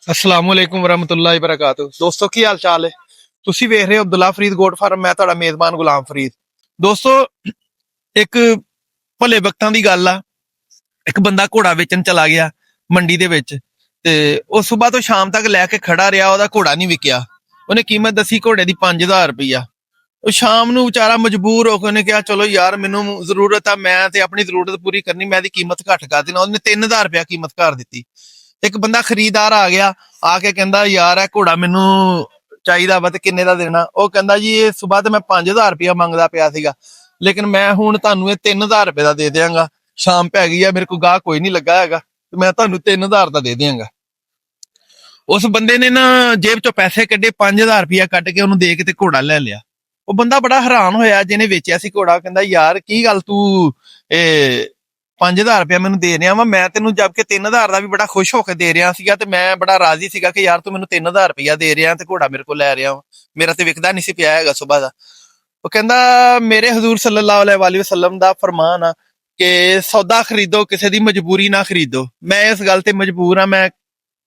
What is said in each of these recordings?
अस्सलाम वालेकुम वरहमतुल्लाहि वबरकातुहू। दोस्तों की हाल चाल है। ਤੁਸੀਂ ਵੇਖ ਰਹੇ ਹੋ ਅਬਦੁੱਲਾ ਫਰੀਦ ਗੋਟ ਫਾਰਮ। ਮੈਂ ਤੁਹਾਡਾ ਮੇਜ਼ਬਾਨ ਗੁਲਾਮ ਫਰੀਦ। ਦੋਸਤੋ, ਇੱਕ ਭਲੇ ਵਕਤਾਂ ਦੀ ਗੱਲ ਆ। ਇੱਕ ਬੰਦਾ ਘੋੜਾ ਵੇਚਣ ਚਲਾ ਗਿਆ ਮੰਡੀ ਦੇ ਵਿੱਚ, ਤੇ ਉਹ ਸਵੇਰ ਤੋਂ ਸ਼ਾਮ ਤੱਕ ਲੈ ਕੇ ਖੜਾ ਰਿਹਾ। ਉਹਦਾ ਘੋੜਾ ਨਹੀਂ ਵਿਕਿਆ। ਉਹਨੇ ਕੀਮਤ ਦੱਸੀ ਘੋੜੇ ਦੀ 5000 ਰੁਪਈਆ। ਉਹ ਸ਼ਾਮ ਨੂੰ ਵਿਚਾਰਾ ਮਜਬੂਰ ਹੋ ਕੇ ਉਹਨੇ ਕਿਹਾ ਚਲੋ ਯਾਰ ਮੈਨੂੰ ਜ਼ਰੂਰਤ ਆ, ਮੈਂ ਤੇ ਆਪਣੀ ਜ਼ਰੂਰਤ ਪੂਰੀ ਕਰਨੀ, ਮੈਂ ਇਹਦੀ ਕੀਮਤ ਘੱਟ ਕਰ ਦੇਣਾ। ਉਹਨੇ 3000 ਰੁਪਇਆ ਕੀਮਤ ਕਰ ਦਿੱਤੀ। ਇੱਕ ਬੰਦਾ ਖਰੀਦਦਾਰ ਆ ਗਿਆ, ਆ ਕੇ ਕਹਿੰਦਾ ਯਾਰ ਇਹ ਘੋੜਾ ਮੈਨੂੰ ਚਾਹੀਦਾ ਵਾ, ਤੇ ਕਿੰਨੇ ਦਾ ਦੇਣਾ? ਉਹ ਕਹਿੰਦਾ ਜੀ ਇਹ ਸਵੇਰ ਤੇ ਮੈਂ 5000 ਰੁਪਇਆ ਮੰਗਦਾ ਪਿਆ ਸੀਗਾ, ਲੇਕਿਨ ਮੈਂ ਹੁਣ ਤੁਹਾਨੂੰ ਇਹ 3000 ਰੁਪਏ ਦਾ ਦੇ ਦਿਆਂਗਾ। ਸ਼ਾਮ ਪੈ ਗਈ ਆ, ਮੇਰੇ ਕੋਲ ਗਾਹ ਕੋਈ ਨਹੀਂ ਲੱਗਾ ਹੈਗਾ, ਤੇ ਮੈਂ ਤੁਹਾਨੂੰ 3000 ਦਾ ਦੇ ਦਿਆਂਗਾ। ਉਸ ਬੰਦੇ ਨੇ ਨਾ ਜੇਬ ਚੋਂ ਪੈਸੇ ਕੱਢੇ, 5000 ਰੁਪਇਆ ਕੱਢ ਕੇ ਉਹਨੂੰ ਦੇ ਕੇ ਤੇ ਘੋੜਾ ਲੈ ਲਿਆ। ਉਹ ਬੰਦਾ ਬੜਾ ਹੈਰਾਨ ਹੋਇਆ ਜਿਹਨੇ ਵੇਚਿਆ ਸੀ ਘੋੜਾ। ਕਹਿੰਦਾ ਯਾਰ ਕੀ ਗੱਲ, ਤੂੰ ਇਹ 5000 ਰੁਪਇਆ ਮੈਨੂੰ ਦੇ ਰਿਹਾ ਵਾ, ਮੈਂ ਤੈਨੂੰ ਜਦ ਕਿ 3000 ਦਾ ਵੀ ਬੜਾ ਖੁਸ਼ ਹੋ ਕੇ ਦੇ ਰਿਹਾ ਸੀਗਾ, ਤੇ ਮੈਂ ਬੜਾ ਰਾਜ਼ੀ ਸੀਗਾ ਕਿ ਯਾਰ ਤੂੰ ਮੈਨੂੰ 3000 ਰੁਪਇਆ ਦੇ ਰਿਹਾ ਤੇ ਘੋੜਾ ਮੇਰੇ ਕੋਲ ਲੈ ਰਿਹਾ ਵਾ, ਮੇਰਾ ਤੇ ਵਿਕਦਾ ਨਹੀਂ ਸੀ ਪਿਆ ਹੈਗਾ ਸੁਬਾਹ ਦਾ। ਉਹ ਕਹਿੰਦਾ ਮੇਰੇ ਹਜ਼ੂਰ ਸੱਲੱਲਾਹੁ ਅਲੈਹਿ ਵਸੱਲਮ ਦਾ ਫਰਮਾਨ ਆ ਕਿ ਸੌਦਾ ਖਰੀਦੋ, ਕਿਸੇ ਦੀ ਮਜਬੂਰੀ ਨਾ ਖਰੀਦੋ। ਮੈਂ ਇਸ ਗੱਲ ਤੇ ਮਜਬੂਰ ਆ, ਮੈਂ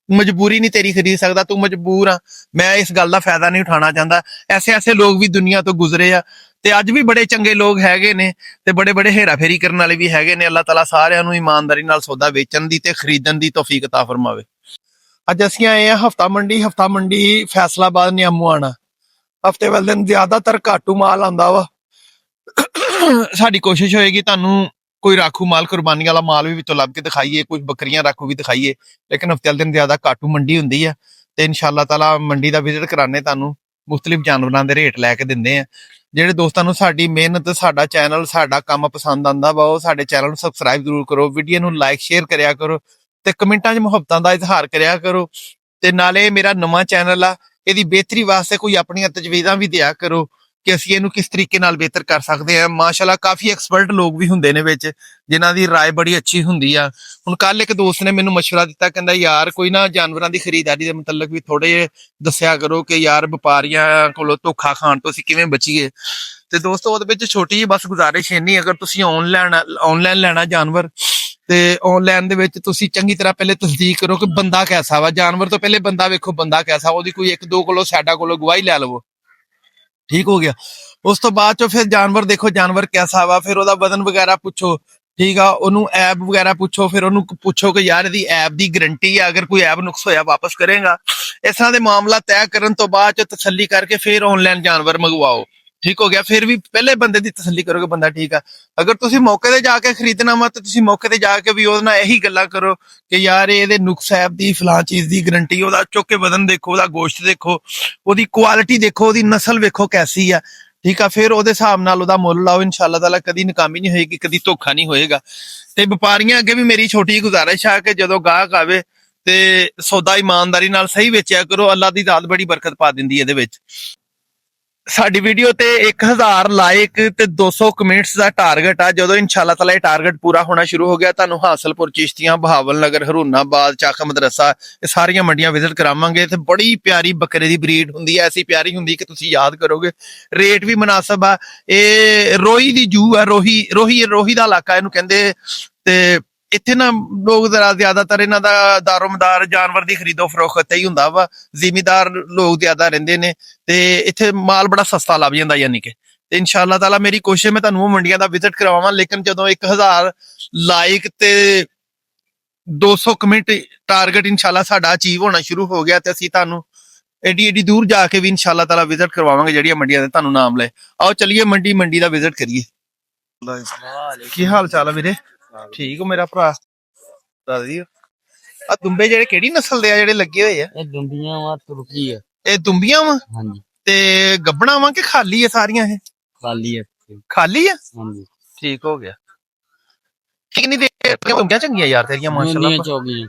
ਮਜਬੂਰੀ ਨਹੀਂ ਤੇਰੀ ਖਰੀਦ ਸਕਦਾ, ਤੂੰ ਮਜਬੂਰ ਆ, ਮੈਂ ਇਸ ਗੱਲ ਦਾ ਫਾਇਦਾ ਨਹੀਂ ਉਠਾਉਣਾ ਚਾਹੁੰਦਾ। ਐਸੇ ਲੋਕ ਵੀ ਦੁਨੀਆ ਤੋਂ ਗੁਜ਼ਰੇ ਆ, ਤੇ ਅੱਜ ਵੀ ਬੜੇ ਚੰਗੇ ਲੋਕ ਹੈਗੇ ਨੇ, ਤੇ ਬੜੇ ਹੇਰਾ ਫੇਰੀ ਕਰਨ ਵਾਲੇ ਵੀ ਹੈਗੇ ਨੇ। ਅੱਲਾਹ ਤਾਲਾ ਸਾਰਿਆਂ ਨੂੰ ਇਮਾਨਦਾਰੀ ਨਾਲ ਸੌਦਾ ਵੇਚਣ ਦੀ ਤੇ ਖਰੀਦਣ ਦੀ ਤੌਫੀਕ ਅਤਾ ਫਰਮਾਵੇ। ਅੱਜ ਅਸੀਂ ਆਏ ਆ ਹਫਤਾ ਮੰਡੀ ਫੈਸਲਾਬਾਦ ਨਿਆਮੂਆਣਾ। ਹਫਤੇ ਵਾਲੇ ਦਿਨ ਜ਼ਿਆਦਾਤਰ ਘਾਟੂ ਮਾਲ ਆਉਂਦਾ ਵਾ। ਸਾਡੀ ਕੋਸ਼ਿਸ਼ ਹੋਏਗੀ ਤੁਹਾਨੂੰ ਕੋਈ ਰਾਖੂ ਮਾਲ, ਕੁਰਬਾਨੀ ਵਾਲਾ ਮਾਲ ਵੀ ਵਿੱਚੋਂ ਲੱਭ ਕੇ ਦਿਖਾਈਏ, ਕੁਝ ਬੱਕਰੀਆਂ ਰਾਖੂ ਵੀ ਦਿਖਾਈਏ, ਲੇਕਿਨ ਹਫਤੇ ਵਾਲੇ ਦਿਨ ਜ਼ਿਆਦਾ ਘਾਟੂ ਮੰਡੀ ਹੁੰਦੀ ਆ। ਤੇ ਇਨਸ਼ਾਅੱਲਾ ਤਾਲਾ ਮੰਡੀ ਦਾ ਵਿਜ਼ਿਟ ਕਰਾਣੇ, ਤੁਹਾਨੂੰ ਮੁਖਤਲਿਫ ਜਾਨਵਰਾਂ ਦੇ ਰੇਟ ਲੈ ਕੇ ਦਿੰਦੇ ਆ। ਜਿਹੜੇ ਦੋਸਤਾਂ ਨੂੰ ਸਾਡੀ ਮਿਹਨਤ, ਸਾਡਾ ਚੈਨਲ, ਸਾਡਾ ਕੰਮ ਪਸੰਦ ਆਉਂਦਾ ਵਾ, ਉਹ ਸਾਡੇ ਚੈਨਲ ਨੂੰ ਸਬਸਕ੍ਰਾਈਬ ਜ਼ਰੂਰ ਕਰੋ, ਵੀਡੀਓ ਨੂੰ ਲਾਈਕ ਸ਼ੇਅਰ ਕਰਿਆ ਕਰੋ, ਤੇ ਕਮੈਂਟਾਂ 'ਚ ਮੁਹੱਬਤਾਂ ਦਾ ਇਜ਼ਹਾਰ ਕਰਿਆ ਕਰੋ। ਤੇ ਨਾਲੇ ਮੇਰਾ ਨਵਾਂ ਚੈਨਲ ਆ, ਇਹਦੀ ਬਿਹਤਰੀ ਵਾਸਤੇ ਕੋਈ ਆਪਣੀਆਂ ਤਜਵੀਜ਼ਾਂ ਵੀ ਦਿਆ ਕਰੋ ਕਿ ਅਸੀਂ ਇਹਨੂੰ ਕਿਸ ਤਰੀਕੇ ਨਾਲ ਬਿਹਤਰ ਕਰ ਸਕਦੇ ਹਾਂ। ਮਾਸ਼ਾਅੱਲਾ ਕਾਫੀ ਐਕਸਪਰਟ ਲੋਕ ਵੀ ਹੁੰਦੇ ਨੇ ਵਿੱਚ, ਜਿਨ੍ਹਾਂ ਦੀ ਰਾਏ ਬੜੀ ਅੱਛੀ ਹੁੰਦੀ ਆ। ਹੁਣ ਕੱਲ ਇੱਕ ਦੋਸਤ ਨੇ ਮੈਨੂੰ ਮਸ਼ਵਰਾ ਦਿੱਤਾ, ਕਹਿੰਦਾ ਯਾਰ ਕੋਈ ਨਾ ਜਾਨਵਰਾਂ ਦੀ ਖਰੀਦਦਾਰੀ ਦੇ ਮੁਤਲਕ ਵੀ ਥੋੜੇ ਦੱਸਿਆ ਕਰੋ ਕਿ ਯਾਰ ਵਪਾਰੀਆਂ ਕੋਲੋਂ ਧੋਖਾ ਖਾਣ ਤੋਂ ਅਸੀਂ ਕਿਵੇਂ ਬਚੀਏ। ਤੇ ਦੋਸਤੋ ਉਹਦੇ ਵਿੱਚ ਛੋਟੀ ਜਿਹੀ ਬਸ ਗੁਜ਼ਾਰਿਸ਼ ਇੰਨੀ, ਅਗਰ ਤੁਸੀਂ ਆਨਲਾਈਨ ਲੈਣਾ ਜਾਨਵਰ, ਤੇ ਆਨਲਾਈਨ ਦੇ ਵਿੱਚ ਤੁਸੀਂ ਚੰਗੀ ਤਰ੍ਹਾਂ ਪਹਿਲੇ ਤਸਦੀਕ ਕਰੋ ਕਿ ਬੰਦਾ ਕੈਸਾ ਵਾ। ਜਾਨਵਰ ਤੋਂ ਪਹਿਲੇ ਬੰਦਾ ਵੇਖੋ, ਬੰਦਾ ਕੈਸਾ, ਉਹਦੀ ਕੋਈ ਇੱਕ ਦੋ ਕੋਲੋਂ ਸਾਡਾ ਕੋਲੋਂ ਗਵਾਹੀ ਲੈ ਲਵੋ, ਠੀਕ ਹੋ ਗਿਆ। ਉਸ ਤੋਂ ਬਾਅਦ ਚੋਂ ਫਿਰ ਜਾਨਵਰ ਦੇਖੋ ਜਾਨਵਰ ਕੈਸਾ ਵਾ, ਫਿਰ ਉਹਦਾ ਵਜ਼ਨ ਵਗੈਰਾ ਪੁੱਛੋ, ਠੀਕ ਆ। ਉਹਨੂੰ ਐਬ ਵਗੈਰਾ ਪੁੱਛੋ, ਫਿਰ ਉਹਨੂੰ ਪੁੱਛੋ ਕਿ ਯਾਰ ਇਹਦੀ ਐਬ ਦੀ ਗਰੰਟੀ ਆ, ਅਗਰ ਕੋਈ ਐਬ ਨੁਕਸ ਹੋਇਆ ਵਾਪਸ ਕਰੇਗਾ। ਇਸ ਤਰ੍ਹਾਂ ਦੇ ਮਾਮਲਾ ਤੈਅ ਕਰਨ ਤੋਂ ਬਾਅਦ ਚ ਤਸੱਲੀ ਕਰਕੇ ਫਿਰ ਆਨਲਾਈਨ ਜਾਨਵਰ ਮੰਗਵਾਓ, ਠੀਕ ਹੋ ਗਿਆ। ਫਿਰ ਵੀ ਪਹਿਲੇ ਬੰਦੇ ਦੀ ਤਸੱਲੀ ਕਰੋ ਕਿ ਬੰਦਾ ਠੀਕ ਆ। ਅਗਰ ਤੁਸੀਂ ਮੌਕੇ ਤੇ ਜਾ ਕੇ ਖਰੀਦਣਾ ਵਾ, ਤੇ ਤੁਸੀਂ ਮੌਕੇ ਤੇ ਜਾ ਕੇ ਵੀ ਉਹਦੇ ਨਾਲ ਇਹੀ ਗੱਲਾਂ ਕਰੋ ਕਿ ਯਾਰ ਇਹਦੇ ਨੁਕਸ ਐਬ ਦੀ ਫਲਾਂ ਚੀਜ਼ ਦੀ ਗਰੰਟੀ, ਉਹਦਾ ਚੁੱਕ ਕੇ ਵਜ਼ਨ ਦੇਖੋ, ਉਹਦਾ ਗੋਸ਼ਤ ਦੇਖੋ, ਉਹਦੀ ਕੁਆਲਿਟੀ ਦੇਖੋ, ਉਹਦੀ ਨਸਲ ਵੇਖੋ ਕੈਸੀ ਆ, ਠੀਕ ਆ। ਫਿਰ ਉਹਦੇ ਹਿਸਾਬ ਨਾਲ ਉਹਦਾ ਮੁੱਲ ਲਾਓ। ਇਨਸ਼ਾਅੱਲਾ ਤਾਲਾ ਕਦੀ ਨਾਕਾਮੀ ਨਹੀਂ ਹੋਏਗੀ, ਕਦੀ ਧੋਖਾ ਨਹੀਂ ਹੋਏਗਾ। ਤੇ ਵਪਾਰੀਆਂ ਅੱਗੇ ਵੀ ਮੇਰੀ ਛੋਟੀ ਜਿਹੀ ਗੁਜ਼ਾਰਿਸ਼ ਆ ਕਿ ਜਦੋਂ ਗਾਹਕ ਆਵੇ ਤੇ ਸੌਦਾ ਇਮਾਨਦਾਰੀ ਨਾਲ ਸਹੀ ਵੇਚਿਆ ਕਰੋ। ਅੱਲਾ ਦੀ ਜ਼ਾਤ ਬੜੀ ਬਰਕਤ ਪਾ ਦਿੰਦੀ ਇਹਦੇ ਵਿੱਚ। ਸਾਡੀ ਵੀਡੀਓ ਤੇ 1000 ਲਾਈਕ ਤੇ 200 ਕਮੈਂਟਸ ਦਾ ਟਾਰਗੇਟ ਆ। ਜਦੋਂ ਇਨਸ਼ਾਅੱਲਾ ਤਾਲਾ ਇਹ ਟਾਰਗੇਟ ਪੂਰਾ ਹੋਣਾ ਸ਼ੁਰੂ ਹੋ ਗਿਆ, ਤੁਹਾਨੂੰ ਹਾਸਲਪੁਰ, ਚਿਸ਼ਤੀਆਂ, ਬਹਾਵਲ ਨਗਰ, ਹਰੂਨਾਬਾਦ, ਚਾਕ ਮਦਰਸਾ, ਇਹ ਸਾਰੀਆਂ ਮੰਡੀਆਂ ਵਿਜ਼ਿਟ ਕਰਾਵਾਂਗੇ। ਤੇ ਬੜੀ ਪਿਆਰੀ ਬੱਕਰੇ ਦੀ ਬਰੀਡ ਹੁੰਦੀ ਹੈ, ਐਸੀ ਪਿਆਰੀ ਹੁੰਦੀ ਕਿ ਤੁਸੀਂ ਯਾਦ ਕਰੋਗੇ। ਰੇਟ ਵੀ ਮੁਨਾਸਬ ਆ। ਇਹ ਰੋਹੀ ਦੀ ਜੂ ਆ, ਰੋਹੀ ਦਾ ਇਲਾਕਾ ਇਹਨੂੰ ਕਹਿੰਦੇ। ਤੇ ਇੱਥੇ ਨਾ ਲੋਕ ਜ਼ਿਆਦਾਤਰ ਇਹਨਾਂ ਦਾ ਦਾਰੋਮਦਾਰ ਜਾਨਵਰ ਦੀ ਖਰੀਦੋ ਫਰੋਖਤ ਹੀ ਹੁੰਦਾ ਵਾ। ਜ਼ਿਮੀਦਾਰ ਲੋਕ ਜ਼ਿਆਦਾ ਰਹਿੰਦੇ ਨੇ, ਤੇ ਇੱਥੇ ਮਾਲ ਬੜਾ ਸਸਤਾ ਲੱਭ ਜਾਂਦਾ। ਯਾਨੀ ਕਿ ਤੇ ਇਨਸ਼ਾਅੱਲਾ ਤਾਲਾ ਮੇਰੀ ਕੋਸ਼ਿਸ਼ ਮੈਂ ਤੁਹਾਨੂੰ ਉਹ ਮੰਡੀਆਂ ਦਾ ਵਿਜ਼ਿਟ ਕਰਵਾਵਾਂ। ਲੇਕਿਨ ਜਦੋਂ 1000 ਲਾਈਕ ਤੇ 200 ਕਮੈਂਟ ਟਾਰਗੇਟ ਇਨਸ਼ਾਅੱਲਾ ਸਾਡਾ ਅਚੀਵ ਹੋਣਾ ਸ਼ੁਰੂ ਹੋ ਗਿਆ, ਤੇ ਅਸੀਂ ਤੁਹਾਨੂੰ ਏਡੀ ਦੂਰ ਜਾ ਕੇ ਵੀ ਇਨਸ਼ਾਅੱਲਾ ਤਾਲਾ ਵਿਜ਼ਿਟ ਕਰਵਾਵਾਂਗੇ ਜਿਹੜੀਆਂ ਮੰਡੀਆਂ ਦੇ ਤੁਹਾਨੂੰ ਨਾਮ ਲਏ। ਆਓ ਚਲੀਏ ਮੰਡੀ ਦਾ ਵਿਜ਼ਿਟ ਕਰੀਏ। ਕੀ ਹਾਲ ਚਾਲ ਆ ਵੀਰੇ? ਠੀਕ ਹੋ ਮੇਰਾ ਭਰਾ? ਦੱਸ ਆ ਦੁੰਬੇ ਜਿਹੜੇ ਕਿਹੜੀ ਨਸਲ ਦੇ ਆ ਜਿਹੜੇ ਲੱਗੇ ਹੋਏ ਆ? ਇਹ ਦੁੰਬੀਆਂ ਵਾ, ਤੁਰਕੀ ਆ। ਇਹ ਦੁੰਬੀਆਂ ਵਾ? ਹਾਂਜੀ। ਤੇ ਗੱਬਣਾ ਵਾ ਕਿ ਖਾਲੀ ਆ ਸਾਰੀਆਂ? ਇਹ ਖਾਲੀ ਆ। ਖਾਲੀ ਆ? ਹਾਂਜੀ। ਠੀਕ ਹੋ ਗਿਆ। ਕਿੰਨੀ ਦੇਰ ਦੁੰਬੀਆਂ ਚੰਗੀਆਂ ਯਾਰ ਤੇਰੀਆਂ ਮਾਸ਼ਾਅੱਲਾ। ਚੌਗੀਆਂ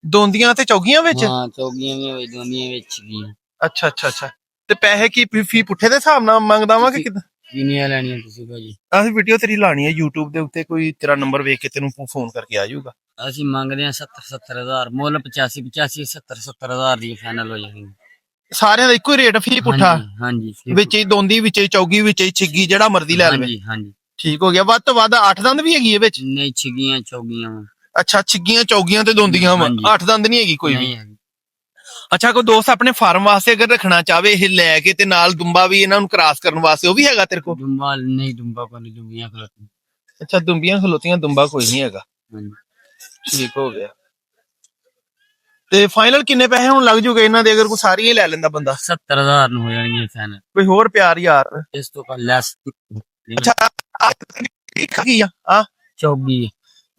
ਦੋਂਦੀਆਂ ਤੇ ਚੌਗੀਆਂ ਵਿੱਚ? ਹਾਂ, ਚੌਗੀਆਂ ਵੀ ਵਿੱਚ, ਦੋਂਦੀਆਂ ਵਿੱਚ ਗਈਆਂ। ਅੱਛਾ। ਤੇ ਪੈਸੇ ਕੀ ਫੀ ਪੁੱਠੇ ਦੇ ਹਿਸਾਬ ਨਾਲ ਮੰਗਦਾ ਵਾਂ ਕਿ ਕਿਦਾਂ? ਕਿੰਨੀਆਂ ਲੈਣੀਆਂ ਤੁਸੀਂ ਭਾਜੀ? ਅਸੀਂ ਵੀਡੀਓ ਤੇਰੀ ਲਾਣੀ ਹੈ YouTube ਦੇ ਉੱਤੇ, ਕੋਈ ਤੇਰਾ ਨੰਬਰ ਵੇਖ ਕੇ ਤੈਨੂੰ ਫੋਨ ਕਰਕੇ ਆ ਜਾਊਗਾ। ਅਸੀਂ ਮੰਗਦੇ ਆ 70,000 ਮੁੱਲ, 85 70,000 ਦੀ ਫਾਈਨਲ ਹੋ ਜਾਣੀ। ਸਾਰਿਆਂ ਦਾ ਇੱਕੋ ਹੀ ਰੇਟ ਫੀ ਪੁੱਠਾ? ਹਾਂਜੀ। ਵਿੱਚ ਹੀ ਦੋਂਦੀ, ਵਿੱਚ ਹੀ ਚੌਗੀ, ਵਿੱਚ ਹੀ ਛਿੱਗੀ, ਜਿਹੜਾ ਮਰਜ਼ੀ ਲੈ ਲਵੇ। ਹਾਂਜੀ। ਠੀਕ ਹੋ ਗਿਆ। ਵੱਧ ਤੋਂ ਵੱਧ 8 ਦੰਦ ਵੀ ਹੈਗੀ ਇਹ ਵਿੱਚ? ਨਹੀਂ, ਛਿੱਗੀਆਂ ਚੌਗੀਆਂ। ਅੱਛਾ, ਛਿੱਗੀਆਂ, ਚੌਗੀਆਂ ਤੇ ਦੋਂਦੀਆਂ ਵਾ, 8 ਦੰਦ ਨਹੀਂ ਹੈਗੀ ਕੋਈ ਵੀ? ਅੱਛਾ ਕੋਈ ਦੋਸਤ ਆਪਣੇ ਫਾਰਮ ਵਾਸਤੇ ਅਗਰ ਰੱਖਣਾ ਚਾਹਵੇ ਇਹ ਲੈ ਕੇ ਤੇ ਨਾਲ ਦੁੰਬਾ ਵੀ ਇਹਨਾਂ ਨੂੰ ਕ੍ਰਾਸ ਕਰਨ ਵਾਸਤੇ, ਉਹ ਵੀ ਹੈਗਾ ਤੇਰੇ ਕੋਲ? ਦੁੰਬਾ ਨਹੀਂ, ਦੁੰਬਾ ਕੋਈ ਨਹੀਂ, ਦੁੰਬੀਆਂ ਖਲੋਤੀ। ਅੱਛਾ ਦੁੰਬੀਆਂ ਖਲੋਤੀਆਂ, ਦੁੰਬਾ ਕੋਈ ਨਹੀਂ ਹੈਗਾ। ਹਾਂਜੀ। ਠੀਕ ਹੋ ਗਿਆ। ਤੇ ਫਾਈਨਲ ਕਿੰਨੇ ਪੈਸੇ ਹੁਣ ਲੱਗ ਜੂਗੇ ਇਹਨਾਂ ਦੇ ਅਗਰ ਕੋਈ ਸਾਰੀਆਂ ਹੀ ਲੈ ਲੈਂਦਾ ਬੰਦਾ? 70,000 ਨੂੰ ਹੋ ਜਾਣਗੇ ਫਾਈਨਲ। ਕੋਈ ਹੋਰ ਪਿਆਰ ਯਾਰ। ਇਸ ਤੋਂ ਕਾ ਲੈਸ। ਅੱਛਾ ਇੱਕ ਕੀ ਆ ਚੌਗੀ।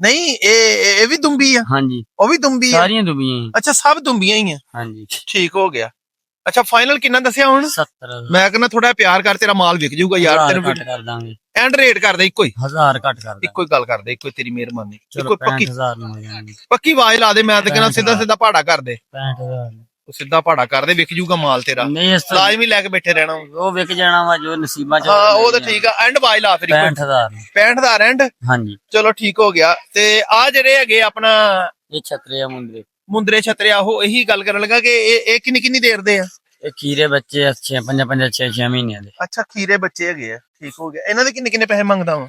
ਨਹੀਂ ਇਹ ਵੀ ਦੁੰਬੀ ਆ? ਹਾਂਜੀ ਉਹ ਵੀ ਦੁੰਬੀ ਆ? ਸਾਰੀਆਂ ਦੁੰਬੀਆਂ ਹੀ। ਅੱਛਾ ਸਭ ਦੁੰਬੀਆਂ ਹੀ ਆ। ਹਾਂਜੀ ਠੀਕ ਹੋ ਗਿਆ। ਅੱਛਾ ਫਾਈਨਲ ਕਿੰਨਾ ਦੱਸਿਆ ਹੁਣ? 70,000। ਮੈਂ ਕਹਿੰਦਾ ਥੋੜਾ ਪਿਆਰ ਕਰ, ਤੇਰਾ ਮਾਲ ਵਿਕ ਜਾਊਗਾ ਯਾਰ। ਤੈਨੂੰ ਘੱਟ ਕਰ ਦਾਂਗੇ। ਐਂਡ ਰੇਟ ਕਰ ਦੇ ਇੱਕੋ ਹੀ। 1000 ਘੱਟ ਕਰ ਦਾਂਗੇ। ਇੱਕੋ ਹੀ ਗੱਲ ਕਰਦੇ, ਇੱਕੋ ਹੀ ਤੇਰੀ ਮਿਹਰਬਾਨੀ। ਚਲੋ ਇੱਕੋ ਪੱਕੀ 65,000 ਨੂੰ ਹੋ ਜਾਣਗੇ। ਪੱਕੀ ਆਵਾਜ਼ ਲਾ ਦੇ, ਮੈਂ ਤਾਂ ਕਹਿੰਦਾ ਸਿੱਧਾ ਸਿੱਧਾ ਭਾੜਾ ਕਰ ਦੇ। 65,000 ਉਹ ਸਿੱਧਾ ਭਾੜਾ ਕਰ ਦੇ, ਵਿਕ ਜਾਊਗਾ ਮਾਲ ਤੇਰਾ। ਨਹੀਂ ਇਸ ਤੋਂ ਲਾਜ਼ਮੀ ਲੈ ਕੇ ਬੈਠੇ ਰਹਿਣਾ। ਉਹ ਵਿਕ ਜਾਣਾ ਵਾ ਜੋ ਨਸੀਬਾਂ ਚ। ਹਾਂ ਉਹ ਤਾਂ ਠੀਕ ਆ। ਐਂਡ ਆਵਾਜ਼ ਲਾ ਫਿਰ 65,000 ਨੂੰ। 65,000 ਐਂਡ। ਹਾਂਜੀ ਚਲੋ ਠੀਕ ਹੋ ਗਿਆ। ਤੇ ਆ ਜਿਹੜੇ ਹੈਗੇ ਆਪਣਾ ਇਹ ਛਤਰੇ ਆ ਮੁੰਡੇ। ਮੁੰਦਰੇ ਛਤਰੇ, ਉਹ ਇਹੀ ਗੱਲ ਕਰਨ ਲੱਗਾ ਕਿ ਇਹ ਕਿੰਨੀ ਕਿੰਨੀ ਦੇਰ ਦੇ ਆ? ਇਹ ਖੀਰੇ ਬੱਚੇ ਅੱਛੇ 5 6 ਮਹੀਨਿਆਂ ਦੇ। ਅੱਛਾ ਖੀਰੇ ਬੱਚੇ ਹੈਗੇ ਆ। ਠੀਕ ਹੋ ਗਿਆ। ਇਹਨਾਂ ਦੇ ਕਿੰਨੇ ਕਿੰਨੇ ਪੈਸੇ ਮੰਗਦਾ ਵਾ?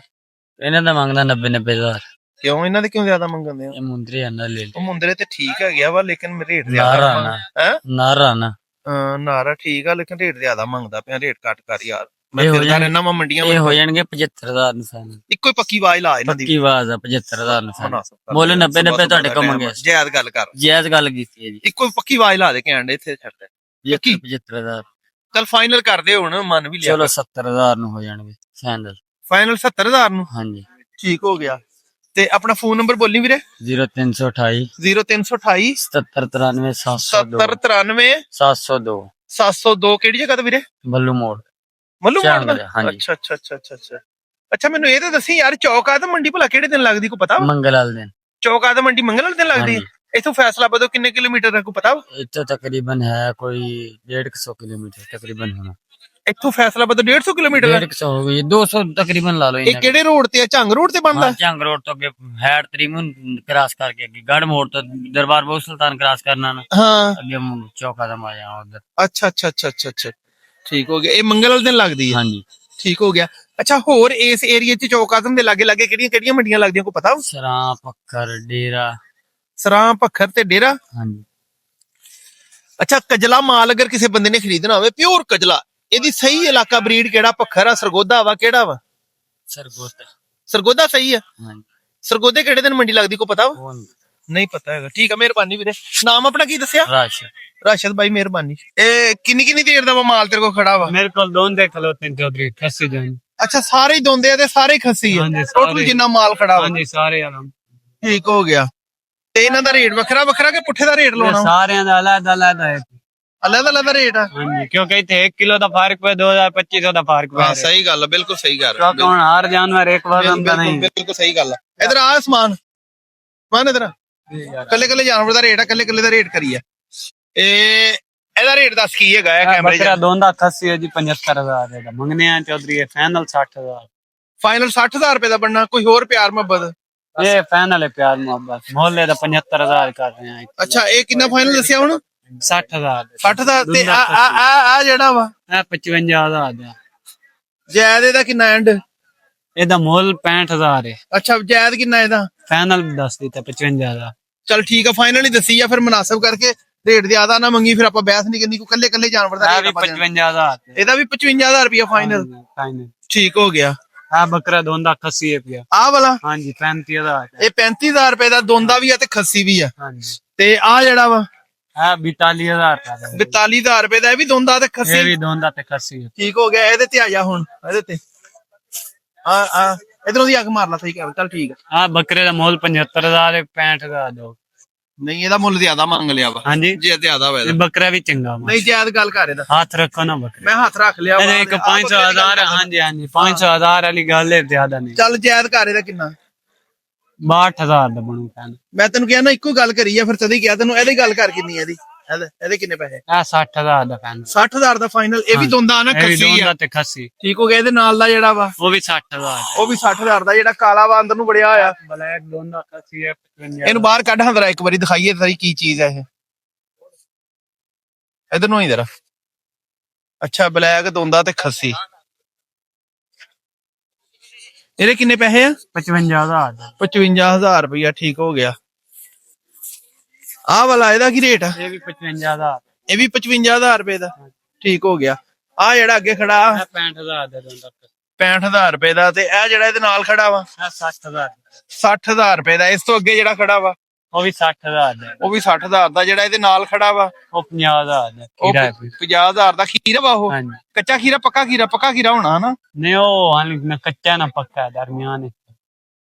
ਇਹਨਾਂ ਦਾ ਮੰਗਦਾ 90,000। ਕਿਉਂ ਇਹਨਾਂ ਦੇ ਕਿਉਂ ਜ਼ਿਆਦਾ ਮੰਗਦੇ ਆ? ਇਹ ਮੁੰਦਰੇ ਆ ਨਾ ਲੈ ਉਹ ਮੁੰਦਰੇ ਤੇ ਠੀਕ ਹੈਗੇ ਆ ਵਾ, ਲੇਕਿਨ ਰੇਟ ਨਾਰਾ ਜ਼ਿਆਦਾ ਨਾ ਹੈ। ਨਾਰਾ ਨਾ ਨਾਰਾ ਠੀਕ ਆ, ਲੇਕਿਨ ਰੇਟ ਜ਼ਿਆਦਾ ਮੰਗਦਾ ਪਿਆ। ਰੇਟ ਘੱਟ ਕਰ ਯਾਰ। ਮੈਂ ਇਹ ਹੋ ਫਿਰਦਾ ਰਹਿਣਾ ਵਾ ਮੰਡੀਆਂ ਇਹ ਹੋ ਵਿੱਚ। ਜਾਣਗੇ 75,000 ਨੂੰ ਫਾਈਨਲ। ਇੱਕੋ ਹੀ ਪੱਕੀ ਆਵਾਜ਼ ਲਾ ਇਹਨਾਂ ਦੀ। ਪੱਕੀ ਆਵਾਜ਼ ਆ 75,000 ਨੂੰ ਫਾਈਨਲ। ਮੁਨਾਸਿਬ ਕਰ ਮੁੱਲ ਯਾਰ, 90 ਤੁਹਾਡੇ ਕੋਲ time ਮੰਗਿਆ ਆ। ਸੀ। ਜਾਇਜ਼ ਗੱਲ ਕਰ। ਜਾਇਜ਼ ਗੱਲ ਕੀਤੀ ਹੈ ਜੀ। ਇੱਕੋ ਹੀ ਪੱਕੀ ਆਵਾਜ਼ ਲਾ ਦੇ ਕਹਿਣ ਦੇ ਇੱਥੇ ਛੱਡ ਦੇ। 75,000। ਚਲ ਫਾਈਨਲ ਕਰ ਦੇ ਹੁਣ, ਮੰਨ ਵੀ ਲਿਆ। ਚਲੋ 70,000 ਨੂੰ ਹੋ ਜਾਣਗੇ ਫਾਈਨਲ। ਫਾਈਨਲ 70,000 ਨੂੰ। ਹਾਂਜੀ ਠੀਕ ਹੋ ਗਿਆ। ਤੇ ਆਪਣਾ ਫੋਨ ਨੰਬਰ ਬੋਲੀ ਵੀਰੇ। 0328 0328 7793 702 7093 702 702। ਕਿਹੜੀ ਜਗ੍ਹਾ ਤੇ ਵੀਰੇ? ਬੱਲੂ ਮੋੜ। ਮੱਲੂ ਮੋੜ ਦਾ? ਹਾਂਜੀ। ਅੱਛਾ ਅੱਛਾ ਅੱਛਾ ਅੱਛਾ ਅੱਛਾ। ਅੱਛਾ ਮੈਨੂੰ ਇਹ ਤਾਂ ਦੱਸੀ ਯਾਰ, ਚੌਕ ਆ ਮੰਡੀ ਭਲਾ ਕਿਹੜੇ ਦਿਨ ਲੱਗਦੀ, ਕੋਈ ਪਤਾ ਵਾ? ਮੰਗਲ ਵਾਲੇ ਦਿਨ। ਚੌਕ ਆ ਮੰਡੀ ਮੰਗਲ ਵਾਲੇ ਦਿਨ ਲੱਗਦੀ? ਹਾਂਜੀ। ਇਥੋਂ ਫੈਸਲਾ ਬਦੋ ਕਿੰਨੇ ਕਿਲੋਮੀਟਰ ਹੈ, ਕੋਈ ਪਤਾ ਵਾ? ਇੱਥੋਂ ਤਕਰੀਬਨ ਹੈ ਕੋਈ 150 ਕਿਲੋਮੀਟਰ ਤਕਰੀਬਨ ਹੋਣਾ। ਇੱਥੋਂ ਫੈਸਲਾ ਬਦੋ 150 ਕਿਲੋਮੀਟਰ ਹੈ? 150 ਹੋ ਗਈ 200 ਤਕਰੀਬਨ ਲਾ ਲਓ। ਇਹ ਕਿਹੜੇ ਰੋਡ ਤੇ ਆ? ਝੰਗ ਰੋਡ ਤੇ ਬਣਦਾ? ਜੰਗ ਰੋਡ ਤੋਂ ਅੱਗੇ ਹੈਡ ਤਰੀਮਨ ਕ੍ਰਾਸ ਕਰਕੇ ਅੱਗੇ ਗੜ ਮੋੜ ਤੋਂ ਦਰਬਾਰ ਬਹੁ ਸੁਲਤਾਨ ਕ੍ਰਾਸ ਕਰਨਾ ਨਾ, ਹਾਂ। ਅੱਗੇ ਚੌਕਾ ਦਾ ਮਾਇਆ ਉਧਰ। ਅੱਛਾ ਅੱਛਾ ਅੱਛਾ ਅੱਛਾ ਅੱਛਾ। ਠੀਕ ਹੋ ਗਿਆ। ਇਹ ਮੰਗਲ ਵਾਲੇ ਦਿਨ ਲੱਗਦੀ ਹੈ? ਹਾਂਜੀ। ਠੀਕ ਹੋ ਗਿਆ। ਅੱਛਾ ਹੋਰ ਇਸ ਏਰੀਆ 'ਚ ਚੌਕ ਆਜ਼ਮ ਦੇ ਲਾਗੇ ਲਾਗੇ ਕਿਹੜੀਆਂ ਕਿਹੜੀਆਂ ਮੰਡੀਆਂ ਲੱਗਦੀਆਂ, ਕੋਈ ਪਤਾ ਵਾ? ਸਰਾਂ ਪੱਖਰ ਡੇਰਾ। ਸਰਾਂ ਪੱਖਰ ਤੇ ਡੇਰਾ। ਹਾਂਜੀ। ਅੱਛਾ ਕਜਲਾ ਮਾਲ ਅਗਰ ਕਿਸੇ ਬੰਦੇ ਨੇ ਖਰੀਦਣਾ ਹੋਵੇ, ਪਿਓਰ ਕਜਲਾ, ਇਹਦੀ ਸਹੀ ਇਲਾਕਾ ਬਰੀਡ ਕਿਹੜਾ? ਪੱਖਰ ਆ, ਸਰਗੋਦਾ ਵਾ, ਕਿਹੜਾ ਵਾ? ਸਰਗੋਦਾ। ਸਰਗੋਦਾ ਸਹੀ ਆ। ਹਾਂਜੀ। ਸਰਗੋਦੇ ਕਿਹੜੇ ਦਿਨ ਮੰਡੀ ਲੱਗਦੀ, ਕੋਈ ਪਤਾ ਵਾ? ਕੌਣ? ਨਹੀਂ ਪਤਾ ਹੈਗਾ। ਠੀਕ ਆ, ਮਿਹਰਬਾਨੀ ਵੀਰੇ। ਨਾਮ ਆਪਣਾ ਕੀ ਦੱਸਿਆ? ਰਾਸ਼। ਰਾਸ਼ਦ ਭਾਈ ਮਿਹਰਬਾਨੀ। ਇਹ ਕਿੰਨੀ ਕਿੰਨੀ ਦੇਰ ਦਾ ਵਾ ਮਾਲ ਤੇਰੇ ਕੋਲ ਖੜਾ ਵਾ? ਮੇਰੇ ਕੋਲ ਦੋਨ ਦੇ ਖਲੋਤੇ ਚੌਧਰੀ ਖੱਸੀ ਜਾਨ। ਅੱਛਾ ਸਾਰੇ ਹੀ ਦੋਂਦੇ ਆ ਤੇ ਸਾਰੇ ਹੀ ਖੱਸੀ ਆ? ਹਾਂਜੀ, ਟੋਟਲ ਸਾਰੇ। ਜਿੰਨਾ ਮਾਲ ਖੜਾ ਵਾ? ਹਾਂਜੀ ਸਾਰੇ ਆਰਾਮ। ਠੀਕ ਹੋ ਗਿਆ। ਤੇ ਇਹਨਾਂ ਦਾ ਰੇਟ ਵੱਖਰਾ ਵੱਖਰਾ ਕਿ ਪੁੱਠੇ ਦਾ ਰੇਟ ਲਾਉਣਾ? ਸਾਰਿਆਂ ਦਾ ਅਲੱਗ ਅਲੱਗ ਹੈ। ਅਲੱਗ ਅਲੱਗ ਰੇਟ ਆ? ਹਾਂਜੀ ਕਿਉਂਕਿ ਇੱਥੇ 1 ਕਿਲੋ ਦਾ ਫਰਕ ਪਏ 2000-2500 ਦਾ ਫਰਕ ਪੈ ਹਾਂ ਸਹੀ ਗੱਲ ਆ, ਬਿਲਕੁਲ ਸਹੀ ਗੱਲ ਆ। ਕਿਉਂਕਿ ਹੁਣ ਹਰ ਜਾਨਵਰ ਇੱਕ ਵਾਰ ਆਉਂਦਾ ਨਹੀਂ। ਬਿਲਕੁਲ ਸਹੀ ਗੱਲ ਆ। ਇਧਰ ਆ ਸਮਾਨ ਇਧਰ ਕੱਲੇ ਕੱਲੇ ਜਾਨਵਰ ਦਾ ਰੇਟ ਆ, ਕੱਲੇ ਕੱਲੇ ਦਾ ਰੇਟ ਕਰੀਏ। ਇਹਦਾ ਰੇਟ ਦੱਸ ਕੀ ਹੈਗਾ? ਇਹ ਕੈਮਰੇ ਬੱਕਰਾ ਦੋਂਦਾ ਖੱਸੀ ਹੈ ਜੀ 75,000 ਦਾ ਮੰਗਨੇ ਆ ਚੌਧਰੀ। ਫਾਈਨਲ 60,000। ਫਾਈਨਲ 60,000 ਰੁਪਏ ਦਾ ਬਣਨਾ। ਕੋਈ ਹੋਰ ਪਿਆਰ ਮੁਹੱਬਤ? ਇਹ ਫਾਈਨਲ ਹੈ ਪਿਆਰ ਮੁਹੱਬਤ। ਮੁਹੱਲੇ ਦਾ 75,000 ਕਰ ਰਹੇ ਆ। ਅੱਛਾ ਇਹ ਕਿੰਨਾ ਫਾਈਨਲ ਦੱਸਿਆ ਹੁਣ? 60,000। 60 ਦਾ। ਤੇ ਆ ਜਿਹੜਾ ਵਾ ਇਹ 55,000 ਦਾ। ਜੈਦ ਇਹਦਾ ਕਿੰਨਾ ਐਂਡ? ਇਹਦਾ ਮੁੱਲ 65,000 ਹੈ। ਅੱਛਾ ਜੈਦ ਕਿੰਨਾ ਇਹਦਾ? ਫਾਈਨਲ ਦੱਸ ਦਿੱਤਾ 55 ਦਾ। ਚਲ ਠੀਕ ਆ, ਫਾਈਨਲ ਹੀ ਦੱਸੀ ਆ ਫਿਰ, ਮੁਨਾਸਿਬ ਕਰਕੇ ਰੇਟ ਜ਼ਿਆਦਾ ਨਾ ਮੰਗੀ, ਫਿਰ ਆਪਾਂ ਬਹਿਸ ਨਹੀਂ ਕਰਨੀ। ਕੋਈ ਕੱਲੇ ਕੱਲੇ ਜਾਨਵਰ ਦਾ ਇਹ ਵੀ ਰੇਟ 55,000। ਇਹਦਾ ਵੀ 55,000 ਰੁਪਇਆ ਫਾਈਨਲ। ਫਾਈਨਲ ਠੀਕ ਹੋ ਗਿਆ। ਆ ਬੱਕਰਾ ਦੋਂਦਾ ਖੱਸੀ ਹੈ ਪਿਆ। ਆਹ ਵਾਲਾ? ਹਾਂਜੀ 35,000। ਇਹ 35,000 ਰੁਪਏ ਦਾ ਦੋਂਦਾ ਵੀ ਆ ਤੇ ਖੱਸੀ ਵੀ ਆ। ਹਾਂਜੀ। ਤੇ ਆ ਜਿਹੜਾ ਵਾ ਆ 42,000 ਦਾ। 42,000 ਰੁਪਏ ਦਾ, ਇਹ ਵੀ ਦੋਂਦਾ ਤੇ ਖੱਸੀ? ਇਹ ਵੀ ਦੋਂਦਾ ਤੇ ਖੱਸੀ ਹੈ। ਠੀਕ ਹੋ ਗਿਆ। ਇਹਦੇ ਤੇ ਆ ਜਾ ਹੁਣ, ਇਹਦੇ ਤੇ ਆ ਇਧਰੋਂ ਦੀ ਅੱਗ ਮਾਰ ਲਾ। ਸਹੀ ਕਰ। ਚੱਲ ਠੀਕ ਆ। ਆ ਬੱਕਰੇ ਦਾ ਮੁੱਲ 75,000 ਹੈ। 65,000 ਦੋ। ਨਹੀਂ ਇਹਦਾ ਮੁੱਲ ਜ਼ਿਆਦਾ ਮੰਗ ਲਿਆ ਵਾ। ਹਾਂਜੀ ਜੇ ਜ਼ਿਆਦਾ ਹੋਇਆ ਇਹ ਬੱਕਰਾ ਵੀ ਚੰਗਾ ਵਾ। ਨਹੀਂ ਜਾਇਜ਼ ਗੱਲ ਕਰ ਇਹਦਾ। ਹੱਥ ਰੱਖੋ ਨਾ ਬੱਕਰੇ। ਮੈਂ ਹੱਥ ਰੱਖ ਲਿਆ ਵਾ। ਇਹਦੇ ਇੱਕ 500,000। ਹਾਂਜੀ ਹਾਂਜੀ 500,000 ਵਾਲੀ ਗੱਲ ਹੈ, ਜ਼ਿਆਦਾ ਨਹੀਂ। ਚੱਲ ਜਾਇਜ਼ ਕਰ ਇਹਦਾ ਕਿੰਨਾ? 62,000 ਦਾ ਬਣੂ ਕਹਿੰਦਾ। ਮੈਂ ਤੈਨੂੰ ਕਿਹਾ ਨਾ ਇੱਕੋ ਗੱਲ ਕਰੀ ਆ, ਫਿਰ ਤਦੇ ਕਿਹਾ ਤੈਨੂੰ। ਇਹਦੀ ਗੱਲ ਕਰ ਕਿੰਨੀ ਇਹਦੀ? ਇਹਦੇ ਕਿੰਨੇ ਪੈਸੇ? ਆ 60,000 ਦਾ ਕਹਿੰਦਾ। 60,000 ਦਾ ਫਾਈਨਲ। ਇਹ ਵੀ ਦੋਂਦਾ ਨਾ, ਇਹ ਵੀ ਖੱਸੀ ਆ? ਦੋਂਦਾ ਤੇ ਖੱਸੀ। ਠੀਕ ਹੋ ਗਿਆ। ਇਹਦੇ ਨਾਲ ਦਾ ਜਿਹੜਾ ਵਾ ਉਹ ਵੀ 60,000। ਉਹ ਵੀ 60,000 ਦਾ। ਜਿਹੜਾ ਕਾਲਾ ਵਾ ਅੰਦਰ ਨੂੰ ਵੜਿਆ ਹੋਇਆ, ਬਲੈਕ ਦੋਂਦਾ ਖੱਸੀ ਹੈ 55,000। ਇਹਨੂੰ ਬਾਹਰ ਕੱਢ ਹੰਦਰਾ ਇੱਕ ਵਾਰੀ, ਦਿਖਾਈਏ ਸਾਰੀ ਕੀ ਚੀਜ਼ ਹੈ ਇਹ। ਇਧਰ ਨੂੰ ਹੀ ਜਰਾ। ਅੱਛਾ ਬਲੈਕ ਦੋਂਦਾ ਤੇ ਖੱਸੀ। ਇਹਦੇ ਕਿੰਨੇ ਪੈਸੇ ਆ? 55,000 ਦਾ। 55,000 ਰੁਪਇਆ। ਠੀਕ ਹੋ ਗਿਆ। ਆਹ ਵਾਲਾ ਇਹਦਾ ਕੀ ਰੇਟ ਆ? ਇਹ ਵੀ 55,000 ਇਹ ਵੀ 55,000 ਰੁਪਏ ਦਾ। ਠੀਕ ਹੋ ਗਿਆ। ਆ ਜਿਹੜਾ ਅੱਗੇ ਖੜਾ 65,000 ਦੇ ਦਿੰਦਾ 65,000 ਰੁਪਏ ਦਾ, ਤੇ ਇਹ ਜਿਹੜਾ ਇਹਦੇ ਨਾਲ ਖੜਾ ਵਾ 60,000 60,000 ਰੁਪਏ ਦਾ। ਇਸ ਤੋਂ ਅੱਗੇ ਜਿਹੜਾ ਖੜਾ ਵਾ ਉਹ ਵੀ 60,000 ਦਾ ਉਹ ਵੀ 60,000 ਦਾ। ਜਿਹੜਾ ਇਹਦੇ ਨਾਲ ਖੜਾ ਵਾ ਉਹ 50,000 ਦਾ ਉਹ ਖੀਰਾ ਹੈ। 50,000 ਦਾ। ਖੀਰਾ ਵਾ ਉਹ? ਹਾਂਜੀ ਕੱਚਾ ਖੀਰਾ ਪੱਕਾ ਖੀਰਾ ਹੋਣਾ ਹਨਾ? ਨਹੀਂ ਉਹ ਹਾਲੇ ਨਾ ਕੱਚਾ ਨਾ ਪੱਕਾ ਹੈ, ਦਰਮਿਆਨ ਹੈ।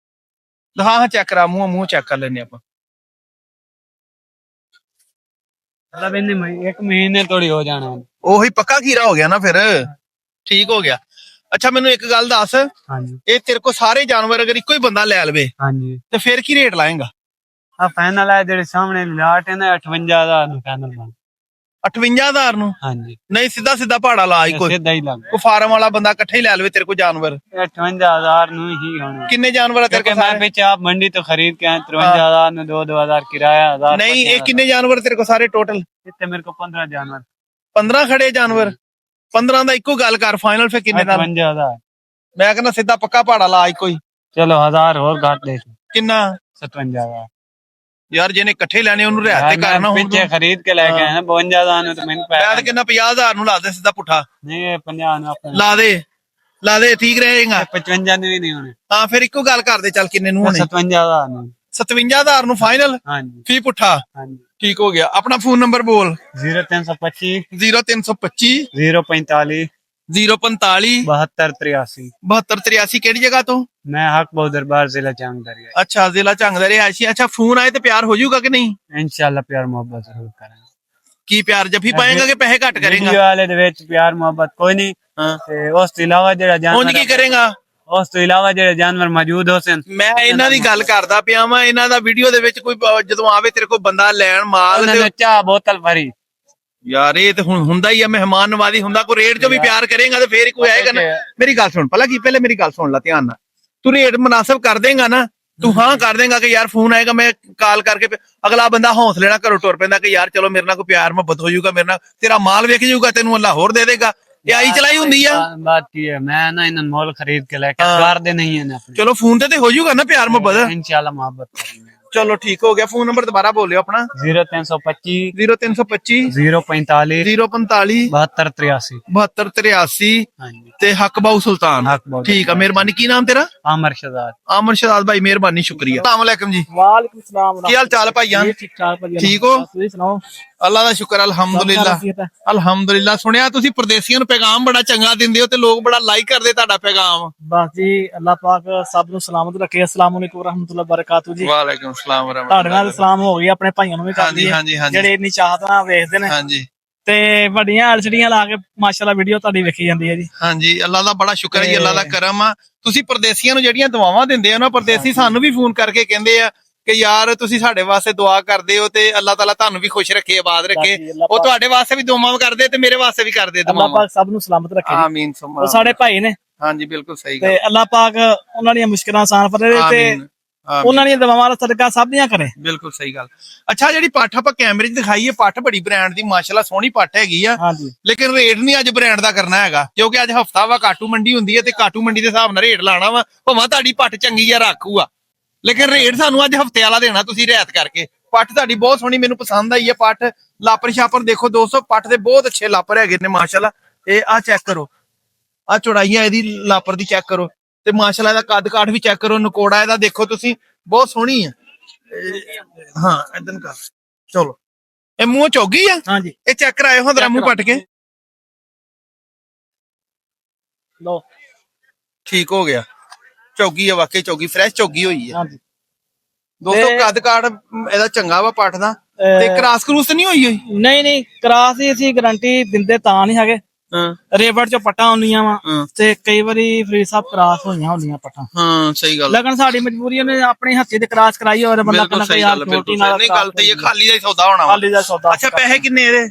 ਹਾਂ ਹਾਂ ਚੈੱਕ ਕਰਾ, ਮੂੰਹ ਚੈੱਕ ਕਰ ਲੈਨੇ ਆਪਾਂ। मतलब इन्हें एक महीने थोड़ी हो जाना है। ਉਹੀ ਪੱਕਾ ਖੀਰਾ ਹੋ ਗਿਆ ਨਾ ਫਿਰ। ਠੀਕ ਹੋ ਗਿਆ। ਅੱਛਾ ਮੈਨੂੰ ਇੱਕ ਗੱਲ ਦੱਸ, हाँ जी ਇਹ ਤੇਰੇ ਕੋ ਸਾਰੇ ਜਾਨਵਰ ਅਗਰ ਇੱਕੋ ਹੀ ਬੰਦਾ ਲੈ ਲਵੇ हाँ जी। ਤੇ ਫਿਰ ਕੀ ਰੇਟ ਲਾਏਗਾ? हाँ फाइनल है जेडे सामने लाट है ना 58,000 नु फाइनल बन। 58,000 ਨੂੰ? हाँ जी ਨਹੀਂ ਸਿੱਧਾ ਭਾੜਾ ਲਾ ਹੀ ਕੋਈ। सीधा ही लग ਕੋ ਫਾਰਮ ਵਾਲਾ ਬੰਦਾ ਇਕੱਠੇ ਹੀ ਲੈ ਲਵੇ ਤੇਰੇ ਕੋ ਜਾਨਵਰ। 58,000 नु ही होना। ਕਿੰਨੇ ਜਾਨਵਰ ਆ ਤੇਰੇ क्योंकि ਕੋ? मैं पीछे आप मंडी तो खरीद के 53,000 नु 2,000 किराया 1000। ਨਹੀਂ ਇਹ ਕਿੰਨੇ ਜਾਨਵਰ ਤੇਰੇ ਕੋ ਸਾਰੇ ਟੋਟਲ? इतने मेरे को 15 जानवर 15 ਖੜੇ ਜਾਨਵਰ। 15 ਦਾ ਇੱਕੋ ਗੱਲ ਕਰ, ਫਾਈਨਲ ਫਿਰ ਕਿੰਨੇ ਦਾ? 55,000। ਮੈਂ ਕਹਿੰਦਾ ਸਿੱਧਾ ਪੱਕਾ ਭਾੜਾ ਲਾ ਇੱਕੋ ਹੀ। चलो 1000 और घट दे। ਕਿੰਨਾ? 57,000 ਯਾਰ ਜਿਹਨੇ ਇਕੱਠੇ ਲੈਣੇ ਉਹਨੂੰ ਰਹਿ ਤੇ ਕਰਨਾ ਹੁਣ। पीछे खरीद के लेके आए ना 52,000 नु तो मैंने ਮੈਂ पैसा ਤਾਂ ਕਹਿੰਦਾ 50,000 ਨੂੰ ਲਾ ਦੇ ਸਿੱਧਾ ਪੁੱਠਾ। नहीं 50 नु अपना ਲਾ ਦੇ ਠੀਕ ਰਹੇਗਾ। 55 नु ही नहीं होने। ਹਾਂ ਫਿਰ ਇੱਕੋ ਗੱਲ ਕਰਦੇ ਚੱਲ ਕਿੰਨੇ ਨੂੰ ਹੋਣੇ? 57,000 नु। 57,000 ਨੂੰ ਫਾਈਨਲ हाँ जी ਫੀ ਪੁੱਠਾ। हाँ जी। ਠੀਕ ਹੋ ਗਿਆ। ਆਪਣਾ ਫੋਨ ਨੰਬਰ ਬੋਲ। 0325 0325 045 045 7283। 7283 ਕਿਹੜੀ ਜਗ੍ਹਾ ਤੋਂ? मैं हक बहु दरबार जिला चांगदरी है। ਅੱਛਾ ਜ਼ਿਲ੍ਹਾ ਝੰਗ ਦਾ ਰਿਹਾਇਸ਼ੀ। ਅੱਛਾ ਫੋਨ ਆਏ ਤੇ ਪਿਆਰ ਹੋ ਜਾਊਗਾ ਕਿ ਨਹੀਂ? इंशाल्लाह प्यार मोहब्बत जरूर करेंगे। ਕੀ ਪਿਆਰ ਜੱਫੀ ਪਾਏਗਾ ਕਿ ਪੈਸੇ ਘੱਟ ਕਰੇਗਾ? वीडियो वाले दे विच प्यार मोहब्बत कोई नहीं। ਹਾਂ ते उस तो इलावा जेड़ा ਉਂਝ जानवर ਕੀ ਕਰੇਗਾ? उस तो इलावा जेड़े जानवर मौजूद हो सन ਮੈਂ ਇਹਨਾਂ ਦੀ ਗੱਲ ਕਰਦਾ ਪਿਆ ਵਾਂ। ਇਹਨਾਂ ਦਾ ਵੀਡੀਓ ਦੇ ਵਿੱਚ ਕੋਈ ਜਦੋਂ ਆਵੇ ਤੇਰੇ ਕੋਲ ਬੰਦਾ ਲੈਣ ਮਾਲ उन्होंने ਤੇ चाह बोतल भरी। ਯਾਰ ਇਹ ਤੇ ਹੁਣ ਹੁੰਦਾ ਹੀ ਆ, ਮਹਿਮਾਨ ਨਵਾਜ਼ੀ ਹੁੰਦਾ। ਕੋਈ ਰੇਟ 'ਚ ਵੀ ਪਿਆਰ ਕਰੇਗਾ ਤੇ ਫੇਰ ਹੀ ਕੋਈ ਆਏਗਾ ਨਾ। ਮੇਰੀ ਗੱਲ ਸੁਣ ਪਹਿਲੇ ਮੇਰੀ ਗੱਲ ਸੁਣ ਲੈ ਧਿਆਨ ਨਾਲ। ਤੂੰ ਰੇਟ ਮੁਨਾਸਿਬ ਕਰ ਦੇਗਾ ਨਾ, ਤੂੰ ਹਾਂ ਕਰ ਦੇਗਾ ਕਿ ਯਾਰ ਫੋਨ ਆਏਗਾ ਮੈਂ ਕਾਲ ਕਰਕੇ ਅਗਲਾ ਬੰਦਾ ਹੌਸਲੇ ਨਾਲ ਘਰੋਂ ਟੁਰ ਪੈਂਦਾ ਕਿ ਯਾਰ ਚਲੋ ਮੇਰੇ ਨਾਲ ਕੋਈ ਪਿਆਰ ਮੁਹੱਬਤ ਹੋ ਜਾਊਗਾ, ਮੇਰੇ ਨਾਲ ਤੇਰਾ ਮਾਲ ਵੇਖ ਜਾਊਗਾ, ਤੈਨੂੰ ਅੱਲਾ ਹੋਰ ਦੇ ਦੇਗਾ। ਇਹ ਆਈ ਚਲਾਈ ਹੁੰਦੀ ਆ। बात की है मैं ना इन मोल खरीद के लेके कार दे नहीं है ना अपने। ਚਲੋ ਫੋਨ ਤੇ ਹੋ ਜਾਊਗਾ ਨਾ ਪਿਆਰ ਮੁਹੱਬਤ। इंशाल्लाह मोहब्बत करेंगे। ਚਲੋ ਠੀਕ ਹੋ ਗਿਆ। ਫੋਨ ਨੰਬਰ ਦੁਬਾਰਾ ਬੋਲਿਓ ਆਪਣਾ। 0325 0325 045 045 7283। 7283 हाँ जी ਤੇ ਹਕਬਾਉ ਸੁਲਤਾਨ। हक बहुत। ਠੀਕ ਆ ਮਿਹਰਬਾਨੀ। ਕੀ ਨਾਮ ਤੇਰਾ? आमर शहजाद। ਆਮਰ ਸ਼ਹਜ਼ਾਦ ਭਾਈ ਮਿਹਰਬਾਨੀ ਸ਼ੁਕਰੀਆ। अस्सलाम वालेकुम जी। वालेकुम सलाम। ਕੀ ਹਾਲ ਚਾਲ ਭਾਈਆਂ? ठीक ठाक भाजी। ठीक हो? ਤੁਸੀਂ ਸੁਣਾਓ? ਅੱਲਾ ਦਾ ਸ਼ੁਕਰ ਅਲਹਮਦੁਲਿਲਾ। ਅਲਹਮਦੁਲਿਲਾ। ਸੁਣਿਆ ਤੁਸੀਂ ਪਰਦੇਸੀਆਂ ਨੂੰ ਪੈਗਾਮ ਬੜਾ ਚੰਗਾ ਦਿੰਦੇ ਹੋ ਤੇ ਲੋਕ ਬੜਾ ਲਾਈਕ ਕਰਦੇ ਤੁਹਾਡਾ ਪੈਗਾਮ। ਬਸ ਜੀ ਅੱਲਾਹ ਪਾਕ ਸਭ ਨੂੰ ਸਲਾਮਤ ਰੱਖੇ। ਅਸਲਾਮ ਅਲੈਕੁਮ ਰਹਿਮਤੁਲਾਹ ਬਰਕਾਤੂ ਜੀ। ਵਾਲੇਕੁਮ ਸਲਾਮ ਵ ਤੁਹਾਡੇ ਨਾਲ ਸਲਾਮ ਹੋ ਗਈ, ਆਪਣੇ ਭਾਈਆਂ ਨੂੰ ਵੀ ਕਰ ਹਾਂਜੀ ਦਈਏ ਹਾਂਜੀ ਹਾਂਜੀ ਜਿਹੜੇ ਇੰਨੀ ਚਾਹਤ ਨਾਲ ਵੇਖਦੇ ਨੇ ਹਾਂਜੀ ਤੇ ਵੱਡੀਆਂ ਐਲਸੀਡੀਆਂ ਲਾ ਕੇ ਮਾਸ਼ਾਅੱਲਾ ਵੀਡੀਓ ਤੁਹਾਡੀ ਵੇਖੀ ਜਾਂਦੀ ਹੈ ਜੀ। ਹਾਂਜੀ। ਅੱਲਾ ਦਾ ਬੜਾ ਸ਼ੁਕਰ ਹੈ ਜੀ, ਅੱਲਾ ਦਾ ਕਰਮ ਆ। ਤੁਸੀਂ ਪਰਦੇਸੀਆਂ ਨੂੰ ਜਿਹੜੀਆਂ ਦੁਆਵਾਂ ਦਿੰਦੇ ਹੋ ਨਾ, ਪਰਦੇਸੀ ਸਾਨੂੰ ਵੀ ਫੋਨ ਕਰਕੇ ਕਹਿੰਦੇ ਆ ਕਿ ਯਾਰ ਤੁਸੀਂ ਸਾਡੇ ਵਾਸਤੇ ਦੁਆ ਕਰਦੇ ਹੋ ਤੇ ਅੱਲਾਹ ਤਾਲਾ ਤੁਹਾਨੂੰ ਵੀ ਖੁਸ਼ ਰੱਖੇ, ਆਬਾਦ ਰੱਖੇ। ਉਹ ਤੁਹਾਡੇ ਵਾਸਤੇ ਵੀ ਦੁਆਵਾਂ ਕਰਦੇ ਤੇ ਮੇਰੇ ਵਾਸਤੇ ਵੀ ਕਰਦੇ ਅੱਲਾਹ ਦੁਆਵਾਂ। ਪਾਕ ਸਭ ਨੂੰ ਸਲਾਮਤ ਰੱਖੇ ਜੀ। ਆਮੀਨ ਸੁਮਾ ਉਹ ਸਾਡੇ ਭਾਈ ਨੇ ਹਾਂਜੀ ਬਿਲਕੁਲ ਸਹੀ ਗੱਲ। ਤੇ ਅੱਲਾਹ ਪਾਕ ਉਹਨਾਂ ਦੀਆਂ ਮੁਸ਼ਕਲਾਂ ਆਸਾਨ ਫਰੇ ਤੇ ਆਮੀਨ ਆਮੀਨ। ਉਹਨਾਂ ਦੀਆਂ ਦੁਆਵਾਂ ਦਾ ਸਦਕਾ ਸਭ ਦੀਆਂ ਕਰੇ। ਬਿਲਕੁਲ ਸਹੀ ਗੱਲ। ਅੱਛਾ ਜਿਹੜੀ ਪੱਠ ਆਪਾਂ ਕੈਮਰੇ 'ਚ ਦਿਖਾਈਏ, ਪੱਠ ਬੜੀ ਬ੍ਰਾਂਡ ਦੀ ਮਾਸ਼ਾਅੱਲਾ ਸੋਹਣੀ ਪੱਠ ਹੈਗੀ ਆ, ਹਾਂਜੀ ਲੇਕਿਨ ਰੇਟ ਨਹੀਂ ਅੱਜ ਬ੍ਰਾਂਡ ਦਾ ਕਰਨਾ ਹੈਗਾ ਕਿਉਂਕਿ ਅੱਜ ਹਫਤਾ ਵਾ ਕਾਟੂ ਮੰਡੀ ਹੁੰਦੀ ਹੈ ਤੇ ਕਾਟੂ ਮੰਡੀ ਦੇ ਹਿਸਾਬ ਨਾਲ ਰੇਟ ਲਾਣਾ ਵਾ। ਭਾਵੇਂ ਤੁਹਾਡੀ ਪੱਠ ਚੰਗੀ ਆ ਰਾਖੂ ਆ, ਲੇਕਿਨ ਰੇਟ ਸਾਨੂੰ ਅੱਜ ਹਫਤੇ ਵਾਲਾ ਦੇਣਾ ਤੁਸੀਂ ਰਿਆਇਤ ਕਰਕੇ। ਪੱਠ ਤੁਹਾਡੀ ਬਹੁਤ ਸੋਹਣੀ, ਮੈਨੂੰ ਪਸੰਦ ਆਈ ਹੈ ਪੱਠ। ਲਾਪਰ ਛਾਪਰ ਦੇਖੋ ਦੋਸਤੋ, ਪੱਠ ਦੇ ਬਹੁਤ ਅੱਛੇ ਲਾਪਰ ਹੈਗੇ ਨੇ ਮਾਸ਼ਾਅੱਲਾ। ਇਹ ਆ ਚੈੱਕ ਕਰੋ, ਆ ਚੌੜਾਈਆਂ ਇਹਦੀ ਲਾਪਰ ਦੀ ਚੈੱਕ ਕਰੋ ਤੇ ਮਾਸ਼ਾਅੱਲਾ ਇਹਦਾ ਕੱਦ ਕਾਠ ਵੀ ਚੈੱਕ ਕਰੋ। ਨਕੋੜਾ ਇਹਦਾ ਦੇਖੋ ਤੁਸੀਂ, ਬਹੁਤ ਸੋਹਣੀ ਆ। ਹਾਂ ਇਦਾਂ ਕਰ ਚਲੋ। ਇਹ ਮੂੰਹ ਚੌਗੀ ਆ। ਹਾਂਜੀ ਇਹ ਚੈੱਕ ਕਰਾਇਓ ਹਾਂ, ਮੂੰਹ ਪੱਟ ਕੇ। ਲੋ ਠੀਕ ਹੋ ਗਿਆ। ਚੌਗੀ ਆ, ਵਾਕਈ ਚੌਗੀ, ਫਰੈਸ਼ ਚੌਗੀ ਹੋਈ ਆ ਹਾਂਜੀ ਦੋਸਤੋ। ਕੱਦ ਕਾਠ ਇਹਦਾ ਚੰਗਾ ਵਾ ਪੱਠ ਦਾ। ਤੇ ਕਰਾਸ ਕਰੂਸ ਨਹੀਂ ਹੋਈ ਹੋਈ? ਨਹੀਂ ਨਹੀਂ ਕਰਾਸ ਦੀ ਅਸੀਂ ਗਾਰੰਟੀ ਦਿੰਦੇ ਤਾਂ ਨਹੀਂ ਹੈਗੇ। ਹਾਂ ਰੇਵੜ ਚੋਂ ਪੱਟਾਂ ਹੁੰਦੀਆਂ ਵਾ ਹਾਂ ਤੇ ਕਈ ਵਾਰੀ ਫਰੀਦ ਸਾਹਿਬ ਕਰਾਸ ਹੋਈਆਂ ਹੁੰਦੀਆਂ ਪੱਟਾਂ। ਹਾਂ ਸਹੀ ਗੱਲ। ਲੇਕਿਨ ਸਾਡੀ ਮਜਬੂਰੀ ਉਹਨੇ ਆਪਣੇ ਹੱਥੀ ਤੇ ਕਰਾਸ ਕਰਾਈ ਔਰ ਬੰਦਾ ਬਿਲਕੁਲ ਕਹਿੰਦਾ ਸਹੀ ਯਾਰ ਗੱਲ, ਛੋਟੀ ਬਿਲਕੁਲ ਨਾਲ ਨਹੀਂ ਗੱਲ ਤੇ ਇਹ ਖਾਲੀ ਦਾ ਹੀ ਸੌਦਾ ਹੋਣਾ ਵਾ। ਖਾਲੀ ਦਾ ਸੌਦਾ। ਅੱਛਾ ਪੈਸੇ ਕਿੰਨੇ ਇਹਦੇ?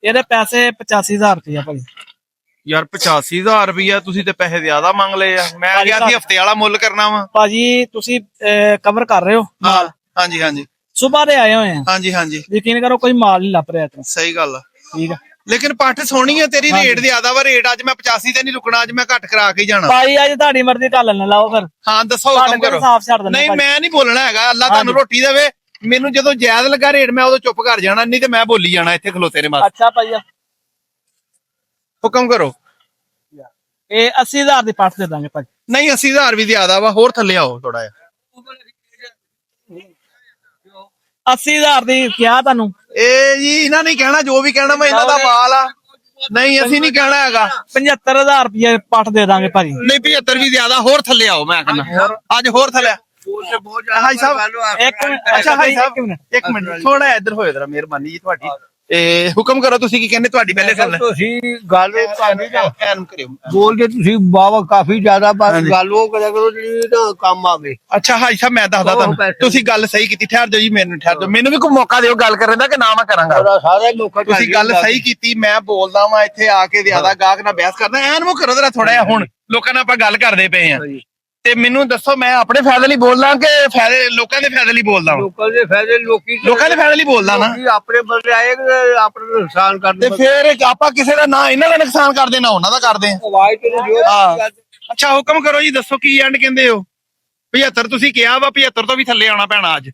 ਇਹਦੇ ਪੈਸੇ 85,000 ਰੁਪਇਆ ਭਾਈ। ਯਾਰ 85,000 ਰੁਪਇਆ ਤੁਸੀਂ ਤੇ ਪੈਸੇ ਜ਼ਿਆਦਾ ਮੰਗ ਲਏ ਆ। ਮੈਂ ਗਿਆ ਸੀ ਹਫਤੇ ਵਾਲਾ ਮੁੱਲ ਕਰਨਾ ਵਾ। ਭਾਜੀ ਤੁਸੀਂ ਕਵਰ ਕਰ ਰਹੇ ਹੋ ਮਾਲ। ਹਾਂਜੀ ਹਾਂਜੀ ਸੁਬਾਹ ਦੇ ਆਏ ਹੋਏ ਆ, ਹਾਂਜੀ ਹਾਂਜੀ ਯਕੀਨ ਕਰੋ ਕੋਈ ਮਾਲ ਨਹੀਂ ਲੱਭ ਰਿਹਾ ਇੱਥੇ। ਸਹੀ ਗੱਲ ਆ। ਠੀਕ ਆ ਲੇਕਿਨ ਪੱਠ ਸੋਹਣੀ ਆ ਤੇਰੀ, ਰੇਟ ਜ਼ਿਆਦਾ ਵਾ। ਰੇਟ ਅੱਜ ਮੈਂ 85 ਤੇ ਨਹੀਂ ਰੁਕਣਾ, ਅੱਜ ਮੈਂ ਘੱਟ ਕਰਾ ਕੇ ਹੀ ਜਾਣਾ। ਭਾਈ ਅੱਜ ਤੁਹਾਡੀ ਮਰਜ਼ੀ ਢਾਲਣ ਲਾਓ ਫਿਰ। ਹਾਂ ਦੱਸੋ, ਤੁਹਾਡੇ ਹੁਕਮ ਕੋਲ ਕਰੋ। ਸਾਫ਼ ਛੱਡ ਦਿੰਦੇ ਨਹੀਂ ਭਾਜੀ। ਮੈਂ ਨਹੀਂ ਬੋਲਣਾ ਹੈਗਾ, ਅੱਲਾ ਤੁਹਾਨੂੰ ਹਾਂਜੀ। ਰੋਟੀ ਦੇਵੇ। ਮੈਨੂੰ ਜਦੋਂ ਜਾਇਜ਼ ਲੱਗਾ ਰੇਟ ਮੈਂ ਉਦੋਂ ਚੁੱਪ ਕਰ ਜਾਣਾ, ਨਹੀਂ ਤੇ ਮੈਂ ਬੋਲੀ ਜਾਣਾ ਇੱਥੇ ਖਲੋਤੇ ਨੇ ਬਸ। ਅੱਛਾ ਭਾਈ ਹੁਕਮ ਕਰੋ। ਇਹ 80000 ਦੀ ਪੱਠ ਦੇ ਦਾਂਗੇ ਭਾਈ। ਨਹੀਂ 80000 ਵੀ ਜ਼ਿਆਦਾ ਵਾ, ਹੋਰ ਥੱਲੇ ਆਓ ਥੋੜਾ ਜਿਹਾ। 80000 ਦੀ ਕਿਹਾ ਤੁਹਾਨੂੰ। ਇਹ ਜੀ ਇਹਨਾਂ ਨੇ ਕਹਿਣਾ ਜੋ ਵੀ ਕਹਿਣਾ, ਮੈਂ ਇਹਨਾਂ ਦਾ ਮਾਲ ਆ। ਨਹੀਂ ਅਸੀਂ ਨਹੀਂ ਕਹਿਣਾ ਹੈਗਾ। 75000 ਰੁਪਏ ਪੱਠ ਦੇ ਦਾਂਗੇ ਭਾਜੀ। ਨਹੀਂ 75 ਵੀ ਜ਼ਿਆਦਾ, ਹੋਰ ਥੱਲੇ ਆਓ ਮੈਂ ਕਹਿੰਦਾ। ਅੱਜ ਹੋਰ ਥੱਲੇ ਹਾਈ ਸਾਹਿਬ ਇੱਕ ਮਿੰਟ। ਅੱਛਾ ਹਾਈ ਸਾਹਿਬ ਇੱਕ ਮਿੰਟ ਥੋੜਾ ਜਿਹਾ ਇੱਧਰ ਹੋਏ ਜਰਾ, ਮਿਹਰਬਾਨੀ ਜੀ ਤੁਹਾਡੀ। ਇਹ ਹੁਕਮ ਕਰੋ, ਤੁਸੀਂ ਕੀ ਕਹਿੰਦੇ, ਤੁਹਾਡੀ ਪਹਿਲੇ ਸੁਣ ਲੈ। ਤੁਸੀਂ ਗੱਲ ਐਨ ਕਰਿਓ। ਬੋਲਦੇ ਤੁਸੀਂ ਬਾਵਾ ਕਾਫੀ ਜ਼ਿਆਦਾ, ਬਸ ਗੱਲ ਉਹ ਕਰਿਆ ਕਰੋ ਜਿਹੜੀ ਨਾ ਕੰਮ ਆਵੇ। ਅੱਛਾ ਹਾਈ ਸਾਹਿਬ ਮੈਂ ਦੱਸਦਾ ਤੁਹਾਨੂੰ, ਤੁਸੀਂ ਗੱਲ ਸਹੀ ਕੀਤੀ। ਠਹਿਰ ਜਾਓ ਜੀ, ਮੈਨੂੰ ਠਹਿਰ ਜਾਓ, ਮੈਨੂੰ ਵੀ ਕੋਈ ਮੌਕਾ ਦਿਓ ਗੱਲ ਕਰਨ ਦਾ, ਕਿ ਨਾ ਮੈਂ ਕਰਾਂਗਾ। ਸਾਰੇ ਲੋਕਾਂ ਤੁਸੀਂ ਗੱਲ ਸਹੀ ਕੀਤੀ, ਮੈਂ ਬੋਲਦਾ ਵਾਂ ਇੱਥੇ ਆ ਕੇ ਜ਼ਿਆਦਾ ਗਾਹਕ ਨਾਲ ਬਹਿਸ ਕਰਦਾ। ਐਨ ਮੂੰਹ ਕਰੋ ਜਰਾ ਥੋੜਾ ਜਿਹਾ। ਹੁਣ ਲੋਕਾਂ ਨਾਲ ਆਪਾਂ ਗੱਲ ਕਰਦੇ ਪਏ ਆ, ਤੇ ਮੈਨੂੰ ਦੱਸੋ ਮੈਂ ਆਪਣੇ ਫਾਇਦੇ ਲਈ ਬੋਲਦਾ ਕਿ ਫਾਇਦੇ ਲੋਕਾਂ ਦੇ ਫਾਇਦੇ ਲਈ ਬੋਲਦਾ ਵਾਂ? ਲੋਕਾਂ ਦੇ ਫਾਇਦੇ ਲੋਕਾਂ ਦੇ ਫਾਇਦੇ ਲਈ ਬੋਲਦਾ ਨਾ। ਆਪਣੇ ਬੰਦੇ ਆਏ ਆਪਣੇ ਨੁਕਸਾਨ ਕਰਦੇ, ਤੇ ਫਿਰ ਆਪਾਂ ਕਿਸੇ ਦਾ ਨਾ ਇਹਨਾਂ ਦਾ ਨੁਕਸਾਨ ਕਰਦੇ ਨਾ ਉਹਨਾਂ ਦਾ ਕਰਦੇ ਆ। ਆਵਾਜ਼ ਤੇ ਜੋ ਅੱਛਾ ਹੁਕਮ ਕਰੋ ਜੀ, ਦੱਸੋ ਕੀ ਐਂਡ ਕਹਿੰਦੇ ਹੋ? 75 ਤੁਸੀਂ ਕਿਹਾ ਵਾ, 75 ਤੋਂ ਵੀ ਥੱਲੇ ਆਉਣਾ ਪੈਣਾ ਅੱਜ।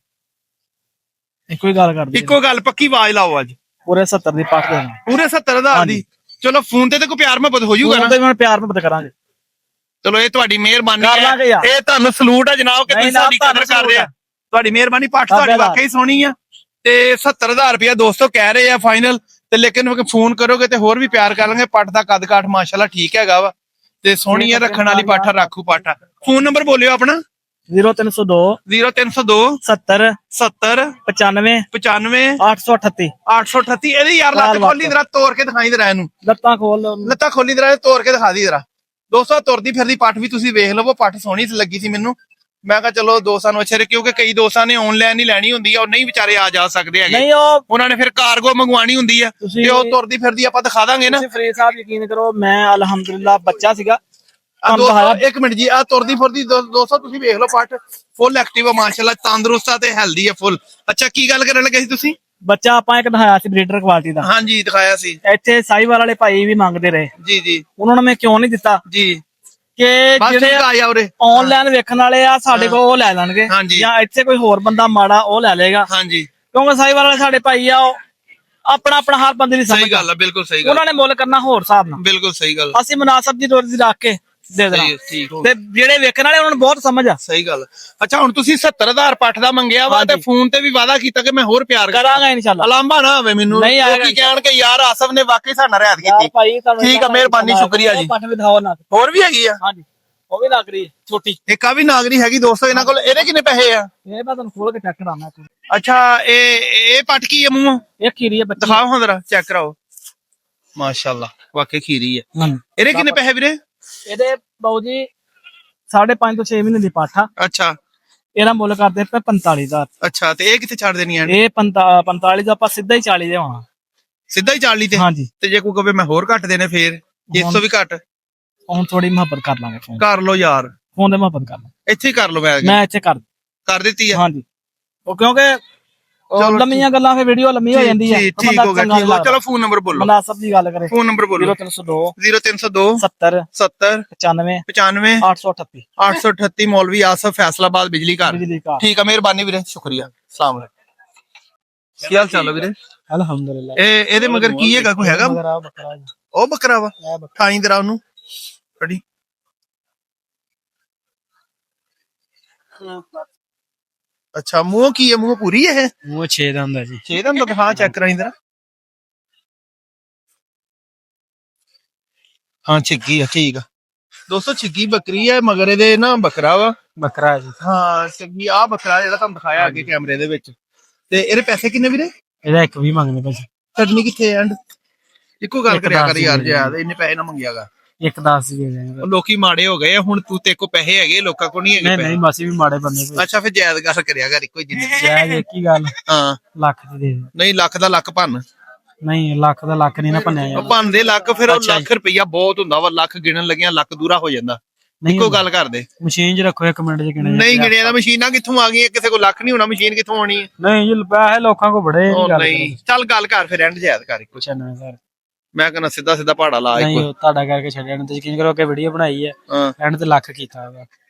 ਇੱਕੋ ਹੀ ਗੱਲ ਕਰਦੇ, ਇੱਕੋ ਗੱਲ ਪੱਕੀ ਆਵਾਜ਼ ਲਾਓ ਅੱਜ। ਪੂਰੇ 70 ਦੀ ਪੱਠ ਦੇਣਾ। ਪੂਰੇ 70,000 ਦੀ। ਚਲੋ ਫੋਨ ਤੇ ਕੋਈ ਪਿਆਰ ਮੁਹੱਬਤ ਹੋ ਜਾਊਗਾ ਨਾ। ਤੇ ਮੈਂ ਪਿਆਰ ਮੁਹੱਬਤ ਕਰਾਂਗੇ। ਚਲੋ ਇਹ ਤੁਹਾਡੀ ਮਿਹਰਬਾਨੀ ਕਰ ਲਾਂਗੇ ਹੈ, ਯਾਰ। ਇਹ ਤੁਹਾਨੂੰ ਸਲੂਟ ਹੈ ਜਨਾਬ ਕਿ ਤੁਸੀਂ ਸਾਡੀ ਕਦਰ ਕਰਦੇ ਆ। ਤੁਹਾਡੀ ਮਿਹਰਬਾਨੀ, ਪੱਠ ਤੁਹਾਡੀ ਵਾਕਈ ਸੋਹਣੀ ਆ। ਤੇ 70,000 ਰੁਪਇਆ ਦੋਸਤੋ ਕਹਿ ਰਹੇ ਆ ਫਾਈਨਲ, ਤੇ ਲੇਕਿਨ ਫੋਨ ਕਰੋਗੇ ਤੇ ਹੋਰ ਵੀ ਪਿਆਰ ਕਰ ਲਾਂਗੇ। ਪੱਠ ਦਾ ਕੱਦ ਕਾਠ ਮਾਸ਼ਾਅੱਲਾ ਠੀਕ ਹੈਗਾ ਵਾ, ਤੇ ਸੋਹਣੀ ਆ, ਰੱਖਣ ਵਾਲੀ ਪੱਠ, ਰਾਖੂ ਪੱਠ। ਫੋਨ ਨੰਬਰ ਬੋਲਿਓ ਆਪਣਾ। 0302 0302 70 70 95 95 838 838। ਇਹਦੀ ਯਾਰ ਲੱਤ ਖੋਲੀ ਜਰਾ, ਤੋੜ ਕੇ ਦਿਖਾਈ ਜਰਾ ਇਹਨੂੰ। ਲੱਤਾਂ ਖੋਲ ਲੱਤਾਂ ਖੋਲੀ ਜਰਾ, ਤੋੜ ਕੇ ਦਿਖਾ ਦੀ ਜਰਾ। ਦੋਸਤੋ ਤੁਰਦੀ ਫਿਰਦੀ ਪੱਠ ਵੀ ਤੁਸੀਂ ਵੇਖ ਲਵੋ, ਪੱਠ ਸੋਹਣੀ ਲੱਗੀ ਸੀ ਮੈਨੂੰ। ਮੈਂ ਕਿਹਾ ਚਲੋ ਦੋਸਤਾਂ ਨੂੰ ਅੱਛੇ, ਕਿਉਂਕਿ ਕਈ ਦੋਸਤਾਂ ਨੇ ਆਨਲਾਈਨ ਹੀ ਲੈਣੀ ਹੁੰਦੀ ਆ, ਉਹ ਨਹੀਂ ਵਿਚਾਰੇ ਆ ਜਾ ਸਕਦੇ ਹੈਗੇ। ਨਹੀਂ ਉਹ ਉਹਨਾਂ ਨੇ ਫਿਰ ਕਾਰਗੋ ਮੰਗਵਾਣੀ ਹੁੰਦੀ ਆ, ਤੇ ਉਹ ਤੁਰਦੀ ਫਿਰਦੀ ਆਪਾਂ ਦਿਖਾ ਦਾਂਗੇ ਨਾ। ਤੁਸੀਂ ਫਰੀਦ ਸਾਹਿਬ ਯਕੀਨ ਕਰੋ, ਮੈਂ ਅਲਹਮਦੁਲਿਲਾ ਬੱਚਾ ਸੀਗਾ। ਇੱਕ ਮਿੰਟ ਜੀ, ਆ ਤੁਰਦੀ ਫਿਰਦੀ ਦੋਸਤੋ ਤੁਸੀਂ ਵੇਖ ਲਓ, ਪੱਠ ਫੁੱਲ ਐਕਟਿਵ ਆ ਮਾਸ਼ਾਅੱਲਾ, ਤੰਦਰੁਸਤ ਆ ਤੇ ਹੈਲਦੀ ਆ ਫੁੱਲ। ਅੱਛਾ ਕੀ ਗੱਲ ਕਰਨ ਲੱਗੇ ਸੀ ਤੁਸੀਂ? ਬੱਚਾ ਆਪਾਂ ਇੱਕ ਦਿਖਾਇਆ ਸੀ ਬਰੀਡਰ ਕੁਆਲਿਟੀ ਦਾ। ਹਾਂਜੀ ਦਿਖਾਇਆ ਸੀ। ਇੱਥੇ ਸਾਈਵਾਲ ਵਾਲੇ ਭਾਈ ਵੀ ਮੰਗਦੇ ਰਹੇ ਜੀ ਜੀ ਉਹਨਾਂ ਨੂੰ ਮੈਂ ਕਿਉਂ ਨਹੀਂ ਦਿੱਤਾ ਜੀ। ਕਿ ਜਿਹੜੇ ਆਇਆ ਉਰੇ ਆਨਲਾਈਨ ਵੇਖਣ ਵਾਲੇ ਆ ਸਾਡੇ ਕੋਲ ਉਹ ਲੈ ਲੈਣਗੇ, ਜਾਂ ਇੱਥੇ ਕੋਈ ਹੋਰ ਬੰਦਾ ਮਾੜਾ ਉਹ ਲੈ ਲੇਗਾ। ਹਾਂਜੀ ਕਿਉਂਕਿ ਸਾਈਵਾਲ ਵਾਲੇ ਸਾਡੇ ਭਾਈ ਆ, ਉਹ ਆਪਣਾ ਆਪਣਾ ਹਰ ਬੰਦੇ ਦੀ ਸਹੀ ਗੱਲ ਆ, ਬਿਲਕੁਲ ਸਹੀ ਗੱਲ। ਉਹਨਾਂ ਨੇ ਮੁੱਲ ਕਰਨਾ ਹੋਰ ਹਿਸਾਬ ਨਾਲ, ਬਿਲਕੁਲ ਸਹੀ ਗੱਲ। ਅਸੀਂ ਮੁਨਾਸਬ ਦੀ ਰੋਜ਼ ਰੱਖ ਕੇ ਦੇ ਦੇਣਾ। ਠੀਕ ਤੇ ਜਿਹੜੇ ਵੇਖਣ ਵਾਲੇ ਉਹਨਾਂ ਨੂੰ ਬਹੁਤ ਸਮਝ ਆ। ਸਹੀ ਗੱਲ। ਅੱਛਾ ਹੁਣ ਤੁਸੀਂ 70,000 ਪੱਠ ਦਾ ਮੰਗਿਆ ਵਾ, ਤੇ ਫੋਨ ਤੇ ਵੀ ਵਾਅਦਾ ਕੀਤਾ ਕਿ ਮੈਂ ਹੋਰ ਪਿਆਰ ਕਰਾਂਗਾ ਇਨਸ਼ਾਅੱਲਾ। ਅਲਾਂਭਾ ਨਾ ਹੋਵੇ ਮੈਨੂੰ, ਲੋਕੀ ਕਹਿਣ ਕਿ ਯਾਰ ਆਸਫ ਨੇ ਵਾਕਈ ਸਾਡਾ ਰਹਿਤ ਕੀਤੀ। ਠੀਕ ਆ, ਮਿਹਰਬਾਨੀ, ਸ਼ੁਕਰੀਆ ਜੀ। ਪੱਠ ਵੀ ਦਿਖਾਓ ਨਾ, ਹੋਰ ਵੀ ਹੈਗੀ ਆ? ਹਾਂਜੀ ਉਹ ਵੀ ਲੱਗ ਰਹੀ ਹੈ ਛੋਟੀ। ਇੱਕ ਆ ਵੀ ਨਾਗਰੀ ਹੈਗੀ ਦੋਸਤੋ ਇਹਨਾਂ ਕੋਲ। ਇਹਦੇ ਕਿੰਨੇ ਪੈਸੇ ਆ? ਇਹ ਮੈਂ ਤੁਹਾਨੂੰ ਖੋਲ ਕੇ ਚੈੱਕ ਕਰਾਉਣਾ। ਅੱਛਾ ਇਹ ਪੱਠ ਕੀ ਹੈ ਮੂੰਹੋਂ? ਇਹ ਖੀਰੀ ਹੈ ਬੱਚੀ। ਦਿਖਾਓ ਹਾਂ ਜਰਾ, ਚੈੱਕ ਕਰਾਓ। ਮਾਸ਼ਾਅੱਲਾ ਵਾਕਈ ਖੀਰੀ ਹੈ। ਇਹਦੇ ਕਿੰਨੇ ਪੈਸੇ ਵੀਰੇ? ਇਹਦੇ ਬਾਊ ਜੀ 5.5 ਤੋਂ 6 ਮਹੀਨੇ ਦੀ ਪੱਠ ਆ। ਅੱਛਾ ਇਹਦਾ ਮੁੱਲ ਕਰਦੇ ਪਏ 45,000। ਅੱਛਾ ਤੇ ਇਹ ਕਿੱਥੇ ਛੱਡ ਦੇਣੀ ਆ? ਇਹ 45 ਦਾ ਆਪਾਂ ਸਿੱਧਾ ਹੀ 40 ਦੇਵਾਂਗੇ। ਸਿੱਧਾ ਹੀ 40 ਤੇ? ਹਾਂਜੀ। ਤੇ ਜੇ ਕੋਈ ਕਹੇ ਮੈਂ ਹੋਰ ਘੱਟ ਦੇਣੇ ਫੇਰ ਇਸ ਤੋਂ ਵੀ ਘੱਟ? ਹੁਣ ਥੋੜੀ ਮੁਹੱਬਤ ਕਰ ਲਾਂਗੇ। ਫੋਨ ਕਰ ਲੋ ਯਾਰ, ਫੋਨ ਤੇ ਮੁਹੱਬਤ ਕਰ ਲਾਂਗੇ। ਇੱਥੇ ਹੀ ਕਰ ਲੋ। ਮੈਂ ਇੱਥੇ ਕਰ ਦਿੱਤੀ ਆ। ਹਾਂਜੀ ਉਹ ਕਿਉਂਕਿ ਲੰਮੀਆਂ ਗੱਲਾਂ ਫੇ ਵੀਡੀਓ ਲੰਮੀ ਹੋ ਜਾਂਦੀ ਹੈ। ਠੀਕ ਹੋ ਗਿਆ। ਚਲੋ ਫੋਨ ਨੰਬਰ ਬੋਲੋ। ਮੁਨਾਸਬ ਦੀ ਗੱਲ ਕਰੇ। ਫੋਨ ਨੰਬਰ ਬੋਲੋ। 0302 0302 70 70 95 95 838 838। ਮੌਲਵੀ ਆਸਫ ਫੈਸਲਾਬਾਦ ਬਿਜਲੀ ਘਰ। ਠੀਕ ਆ, ਮਿਹਰਬਾਨੀ ਵੀਰੇ, ਸ਼ੁਕਰੀਆ। ਸਲਾਮ ਅਲੈਕੁਮ। ਕੀ ਹਾਲ ਚਾਲ ਵੀਰੇ? ਅਲਹਮਦੁਲਿਲਾ। ਇਹਦੇ ਮਗਰ ਕੀ ਹੈਗਾ? ਕੋਈ ਹੈਗਾ? ਉਹ ਬੱਕਰਾ ਵਾ? ਠਾਈ ਦਰਾ ਉਹਨੂੰ ਕੜੀ। ਅੱਛਾ ਮੂੰਹ ਕੀ ਹੈ? ਮੂੰਹ ਪੂਰੀ ਹੈ? ਮੂੰਹ 6 ਦਾ ਹੁੰਦਾ ਜੀ। 6 ਦਾ ਹੁੰਦਾ? ਹਾਂ ਚੈੱਕ ਕਰਾਈ ਜਰਾ। ਹਾਂ ਛਿੱਗੀ ਆ, ਠੀਕ ਆ ਦੋਸਤੋ, ਛਿੱਗੀ ਬੱਕਰੀ ਹੈ, ਮਗਰ ਇਹਦੇ ਨਾ ਬੱਕਰਾ ਵਾ। ਬੱਕਰਾ ਜੀ। ਹਾਂ ਛਿੱਗੀ ਆ ਬੱਕਰਾ ਜਿਹੜਾ ਤੁਹਾਨੂੰ ਦਿਖਾਇਆ ਅੱਗੇ ਕੈਮਰੇ ਦੇ ਵਿੱਚ। ਤੇ ਇਹਦੇ ਪੈਸੇ ਕਿੰਨੇ ਵੀਰੇ? ਇਹਦਾ 1 ਵੀ ਮੰਗਦੇ ਭਾਜੀ। ਛੱਡਣੀ ਕਿੱਥੇ ਐਂਡ? ਇੱਕੋ ਗੱਲ ਕਰਿਆ ਕਰ ਯਾਰ, ਜਿਆਦਾ ਇੰਨੇ ਪੈਸੇ ਨਾ ਮੰਗਿਆਗਾ। 1.10 ਦੇ ਦੇਣਗੇ। ਲੋਕੀ ਮਾੜੇ ਹੋ ਗਏ ਹੁਣ, ਤੂੰ ਤੇ ਕੋ ਪੈਸੇ ਹੈਗੇ, ਲੋਕਾਂ ਕੋ ਨਹੀਂ ਹੈਗੇ। ਨਹੀਂ ਮਾਸੀ ਵੀ ਮਾੜੇ ਬੰਦੇ ਕੋਈ। ਅੱਛਾ ਫਿਰ ਜਾਇਜ਼ ਗੱਲ ਕਰਿਆ ਕਰ, ਇੱਕੋ ਜਿੰਨੀ ਜਾਇਜ਼ ਇੱਕ ਹੀ ਗੱਲ। ਹਾਂ ਲੱਖ ਦੀ ਦੇ ਦੇ। ਨਹੀਂ ਲੱਖ ਦਾ ਲੱਖ ਭੰਨ। ਨਹੀਂ ਲੱਖ ਦਾ ਲੱਖ ਨਹੀਂ ਨਾ ਭੰਨਿਆ ਜਾਂਦਾ। ਭੰਨਦੇ ਲੱਖ, ਫਿਰ ਉਹ ਲੱਖ ਰੁਪਈਆ ਬਹੁਤ ਹੁੰਦਾ ਵਾ। ਲੱਖ ਗਿਣਨ ਲੱਗਿਆ ਲੱਖ ਦੂਰਾ ਹੋ ਜਾਂਦਾ। ਇੱਕੋ ਗੱਲ ਕਰਦੇ। ਮਸ਼ੀਨ 'ਚ ਰੱਖੋ 1 ਮਿੰਟ 'ਚ ਗਿਣੇ। ਨਹੀਂ ਗਿਣਿਆ ਤਾਂ ਮਸ਼ੀਨਾਂ ਕਿੱਥੋਂ ਆ ਗਈਆਂ? ਕਿਸੇ ਕੋਲ ਲੱਖ ਨਹੀਂ ਹੋਣਾ, ਮਸ਼ੀਨ ਕਿੱਥੋਂ ਆਉਣੀ ਹੈ? ਨਹੀਂ ਜੀ ਪੈਸੇ ਲੋਕਾਂ ਕੋ ਬੜੇ। ਨਹੀਂ ਚੱਲ ਗੱਲ ਕਰ ਫਿਰ, ਐਂਡ ਜਾਇਜ਼ ਕਰ ਇੱਕੋ। 96,000 ਮੈਂ ਕਹਿੰਦਾ ਸਿੱਧਾ ਸਿੱਧਾ ਪਹਾੜਾ ਲਾ। ਨਹੀਂ ਤੁਹਾਡਾ ਕਰਕੇ ਛੱਡਿਆ ਨੂੰ, ਤੇ ਯਕੀਨ ਕਰੋ ਕਿ ਵੀਡੀਓ ਬਣਾਈ ਹੈ। ਐਂਡ ਤੇ ਲੱਖ ਕੀਤਾ।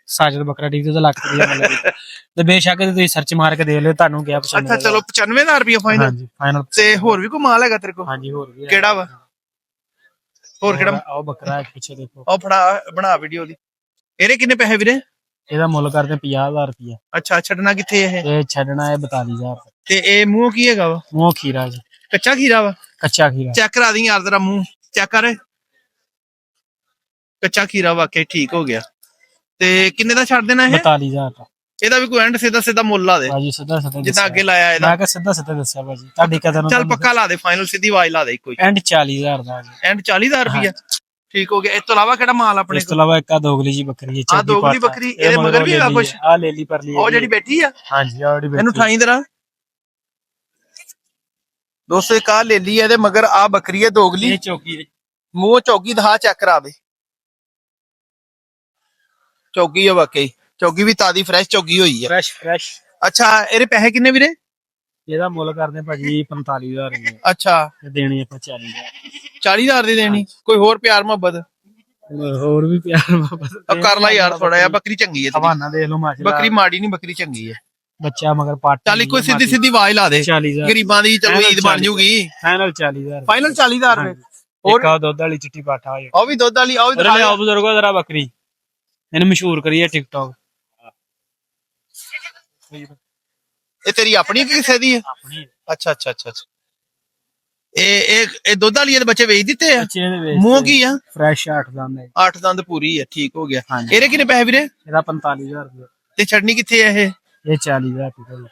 ਸਾਜਦ ਬੱਕਰਾ ਟੀਵੀ ਤੇ ਲੱਖ ਰੁਪਏ ਮਿਲਦਾ ਤੇ ਬੇਸ਼ੱਕ ਤੁਸੀਂ ਸਰਚ ਮਾਰ ਕੇ ਦੇਖ ਲਿਓ ਤੁਹਾਨੂੰ ਗਿਆ ਪਸੰਦ ਅੱਛਾ ਚਲੋ 95000 ਰੁਪਏ ਫਾਈਨਲ। ਹਾਂਜੀ ਫਾਈਨਲ ਤੇ ਹੋਰ ਵੀ ਕੋਈ ਮਾਲ ਹੈਗਾ ਤੇਰੇ ਕੋਲ? ਹਾਂਜੀ ਹੋਰ ਵੀ ਕਿਹੜਾ ਵਾ? ਹੋਰ ਕਿਹੜਾ? ਆਓ ਬੱਕਰਾ ਹੈ ਪਿੱਛੇ ਦੇਖੋ। ਉਹ ਫੜਾ ਬਣਾ ਵੀਡੀਓ ਦੀ। ਇਹਦੇ ਕਿੰਨੇ ਪੈਸੇ ਵੀਰੇ? ਇਹਦਾ ਮੁੱਲ ਕਰਦੇ 50000 ਰੁਪਏ। ਅੱਛਾ ਛੱਡਣਾ ਕਿੱਥੇ ਇਹ? ਇਹ ਛੱਡਣਾ ਹੈ 42000 ਤੇ ਇਹ ਮੂੰਹ ਕੀ ਹੈਗਾ ਵਾ? ਮੂੰਹ ਖੀਰਾ ਜੀ, ਕੱਚਾ ਖੀਰਾ ਵਾ? ਕੱਚਾ ਖੀਰਾ। ਚੈੱਕ ਕਰਾ ਦੀ ਯਾਰ ਤੇਰਾ ਮੂੰਹ ਚੈੱਕ ਕਰ। ਕੱਚਾ ਖੀਰਾ ਵਾਕਈ ਠੀਕ ਹੋ ਗਿਆ। ਤੇ ਕਿੰਨੇ ਦਾ ਛੱਡ ਦੇਣਾ ਇਹ? 42000 ਦਾ ਇਹਦਾ ਵੀ ਕੋਈ ਐਂਡ ਸਿੱਧਾ ਮੁੱਲ ਲਾ ਦੇ ਭਾਜੀ ਸਿੱਧਾ ਸਿੱਧਾ ਜਿੱਦਾਂ ਅੱਗੇ ਲਾਇਆ ਇਹਦਾ। ਮੈਂ ਕਿਹਾ ਸਿੱਧਾ ਦੱਸਿਆ ਭਾਜੀ ਤੁਹਾਡੀ ਕਦਰ ਨੂੰ। ਚੱਲ ਪੱਕਾ ਲਾ ਦੇ ਫਾਈਨਲ, ਸਿੱਧੀ ਆਵਾਜ਼ ਲਾ ਦੇ ਕੋਈ। ਐਂਡ 40000 ਦਾ ਜੀ। ਐਂਡ 40000 ਰੁਪਇਆ ਠੀਕ ਹੋ ਗਿਆ। ਇਸ ਤੋਂ ਇਲਾਵਾ ਕਿਹੜਾ ਮਾਲ ਆਪਣੇ ਇਸ ਤੋਂ ਇਲਾਵਾ ਇੱਕ ਆ ਦੋਗਲੀ ਜੀ ਬੱਕਰੀ ਹੈ। ਆ ਦੋਗਲੀ ਬੱਕਰੀ, ਇਹਦੇ ਮਗਰ ਵੀ ਹੈਗਾ ਕੁਛ? ਆ ਲੈ ਲਈ ਪਰਲੀ ਉਹ ਜਿਹੜੀ ਬੈਠੀ ਆ? ਹਾਂਜੀ ਆ ਜਿਹੜੀ ਇਹਨੂੰ ਠਾਈ ਦਰਾ ਦੋਸਤੋ। ਇੱਕ ਆ ਲੈ ਲਈ ਇਹਦੇ ਮਗਰ ਆ ਬੱਕਰੀ ਹੈ ਦੋਗਲੀ। ਇਹ ਚੌਕੀ ਮੂੰਹ ਚੌਗੀ ਦਿਖਾ ਚੈੱਕ ਕਰਾ ਦੇ। ਚੌਗੀ ਆ ਵਾਕਈ, ਚੌਗੀ ਵੀ ਤਾਦੀ ਫਰੈਸ਼ ਚੌਗੀ ਹੋਈ ਹੈ। ਫਰੈਸ਼। ਅੱਛਾ ਇਹਦੇ ਪੈਸੇ ਕਿੰਨੇ ਵੀਰੇ? ਇਹਦਾ ਮੁੱਲ ਕਰਦੇ ਭਾਜੀ 45000 ਰੁਪਏ। ਅੱਛਾ ਤੇ ਦੇਣੀ ਆਪਾਂ 40000। 40000 ਦੀ ਦੇਣੀ? ਕੋਈ ਹੋਰ ਪਿਆਰ ਮੁਹੱਬਤ? ਹੋਰ ਵੀ ਪਿਆਰ ਵਾਪਸ ਕਰ ਲਾ ਯਾਰ ਥੋੜਾ ਜਿਹਾ। ਬੱਕਰੀ ਚੰਗੀ ਹੈ ਤੇਰੀ। ਹਵਾਨਾ ਦੇਖ ਲਓ ਮਾਸ਼ਾਅੱਲਾ। ਬੱਕਰੀ ਮਾੜੀ ਨਹੀਂ, ਬੱਕਰੀ ਚੰਗੀ ਹੈ। ਬੱਚਾ ਮਗਰ ਪਾਟ। ਚੱਲ ਇੱਕੋ ਸਿੱਧੀ ਆਵਾਜ਼ ਲਾ ਦੇ। 40000 ਗਰੀਬਾਂ ਦੀ ਚਲੋ ਈਦ ਬਣ ਜੂਗੀ। ਫਾਈਨਲ 40000। ਫਾਈਨਲ 40000 ਰੁਪਏ। ਹੋਰ ਕਾ ਦੁੱਧ ਵਾਲੀ ਚਿੱਟੀ ਪਾਠਾ ਹੋਈ। ਉਹ ਵੀ ਦੁੱਧ ਵਾਲੀ, ਉਹ ਵੀ ਦਿਖਾ। ਲਿਆਓ ਬਜ਼ੁਰਗੋ ਜਰਾ ਬੱਕਰੀ, ਇਹਨੂੰ ਮਸ਼ਹੂਰ ਕਰੀਏ ਟਿਕਟੌਕ। ਇਹ ਤੇਰੀ ਆਪਣੀ ਕਿ ਕਿਸੇ ਦੀ ਹੈ? ਆਪਣੀ। ਅੱਛਾ। ਇਹ ਦੁੱਧ ਵਾਲੀ ਦੇ ਬੱਚੇ ਵੇਚ ਦਿੱਤੇ ਆ? ਬੱਚੇ ਦੇ ਵੇਚ ਮੂੰਹ ਕੀ ਆ? ਫਰੈਸ਼ 8 ਦੰਦ ਹੈ। 8 ਦੰਦ ਪੂਰੀ ਹੈ ਠੀਕ ਹੋ ਗਿਆ। ਹਾਂਜੀ। ਇਹਦੇ ਕਿੰਨੇ ਪੈਸੇ ਵੀਰੇ? ਇਹਦਾ 45000 ਰੁਪਏ। ਤੇ ਛੱਡਣੀ ਕਿੱਥੇ ਹੈ ਇਹ? ਇਹ 40000 ਰੁਪਏ।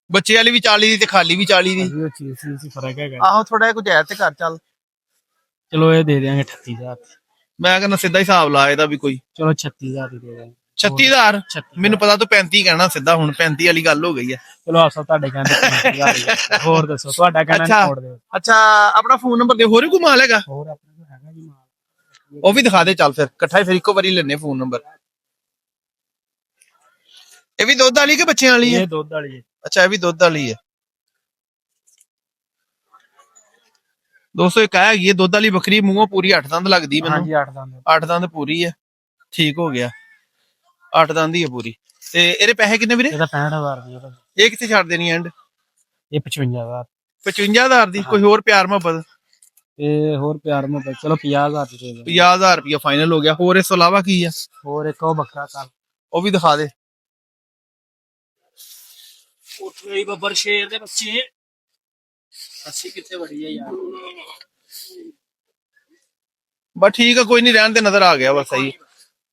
ਬੱਚੇ ਵਾਲੀ ਵੀ 40 ਦੀ ਤੇ ਖਾਲੀ ਵੀ 40 ਦੀ। ਉਹ ਚੀਜ਼ ਫਰਕ ਹੈਗਾ। ਆਹੋ ਥੋੜਾ ਜਿਹਾ ਕੁਝ ਐ ਤੇ ਕਰ ਚੱਲ। ਚਲੋ ਇਹ ਦੇ ਦਿਆਂਗੇ 38000। ਮੈਂ ਕਹਿੰਦਾ ਸਿੱਧਾ ਹਿਸਾਬ ਲਾ ਇਹਦਾ ਵੀ ਕੋਈ। ਚਲੋ 36000 ਦੀ ਦੇ ਦਿਆਂਗੇ। 36000? ਮੈਨੂੰ ਪਤਾ ਤੂੰ 35 ਕਹਿਣਾ ਸਿੱਧਾ, ਹੁਣ 35 ਵਾਲੀ ਗੱਲ ਹੋ ਗਈ ਹੈ। ਚਲੋ ਆਸਾ ਤੁਹਾਡੇ ਕਹਿੰਦੇ 35000। ਹੋਰ ਦੱਸੋ ਤੁਹਾਡਾ ਕਹਿਣਾ ਛੋੜ ਦਿਓ। ਅੱਛਾ ਆਪਣਾ ਫੋਨ ਨੰਬਰ ਦੇ। ਹੋਰ ਵੀ ਕੋਈ ਮਾਲ ਹੈਗਾ? ਹੋਰ ਆਪਣੇ ਕੋਲ ਹੈਗਾ ਜੀ ਮਾਲ। ਉਹ ਵੀ ਦਿਖਾ ਦੇ ਚੱਲ ਫਿਰ ਇਕੱਠਾ ਹੀ ਫਿਰ ਇੱਕੋ ਵਾਰੀ ਲੈਣੇ ਫੋਨ ਨੰਬਰ। ਇਹ ਵੀ ਦੁੱਧ ਵਾਲੀ ਕਿ ਬੱਚਿਆਂ ਵਾਲੀ ਹੈ? ਇਹ ਦੁੱਧ ਵਾਲੀ ਹੈ। ਅੱਛਾ ਇਹ ਵੀ ਦੁੱਧ ਵਾਲੀ ਹੈ ਦੋਸਤੋ। ਇੱਕ ਆ ਹੈਗੀ ਹੈ ਦੁੱਧ ਵਾਲੀ ਬੱਕਰੀ, ਮੂੰਹੋਂ ਪੂਰੀ 8 ਦੰਦ ਲੱਗਦੀ ਮੈਨੂੰ। ਹਾਂਜੀ 8 ਦੰਦ। 8 ਦੰਦ ਪੂਰੀ ਹੈ ਠੀਕ ਹੋ ਗਿਆ। 8 ਦੰਦ ਹੀ ਹੈ ਪੂਰੀ। ਤੇ ਇਹਦੇ ਪੈਸੇ ਕਿੰਨੇ ਵੀਰੇ? ਇਹਦਾ 65000 ਰੁਪਏ। ਇਹ ਕਿੱਥੇ ਛੱਡ ਦੇਣੀ ਐਂਡ? ਇਹ 55000। 55000 ਦੀ? ਕੋਈ ਹੋਰ ਪਿਆਰ ਮੁਹੱਬਤ? ਇਹ ਹੋਰ ਪਿਆਰ ਮੁਹੱਬਤ ਚਲੋ 50000 ਦੇ ਦਿਓ। 50000 ਰੁਪਇਆ ਫਾਈਨਲ ਹੋ ਗਿਆ। ਹੋਰ ਇਸ ਤੋਂ ਇਲਾਵਾ ਕੀ ਆ? ਹੋਰ ਇੱਕ ਉਹ ਬੱਕਰਾ ਕੱਲ ਉਹ ਵੀ ਦਿਖਾ ਦੇ। ਉੱਠ ਗਈ ਬੱਬਰ ਸ਼ੇਰ ਦੇ ਬੱਚੇ। ਅੱਛੀ ਕਿੱਥੇ ਵੜੀ ਹੈ ਯਾਰ। ਬਸ ਠੀਕ ਆ ਕੋਈ ਨਹੀਂ, ਰਹਿਣ ਦੇ। ਨਜ਼ਰ ਆ ਗਿਆ ਵਾ ਸਹੀ।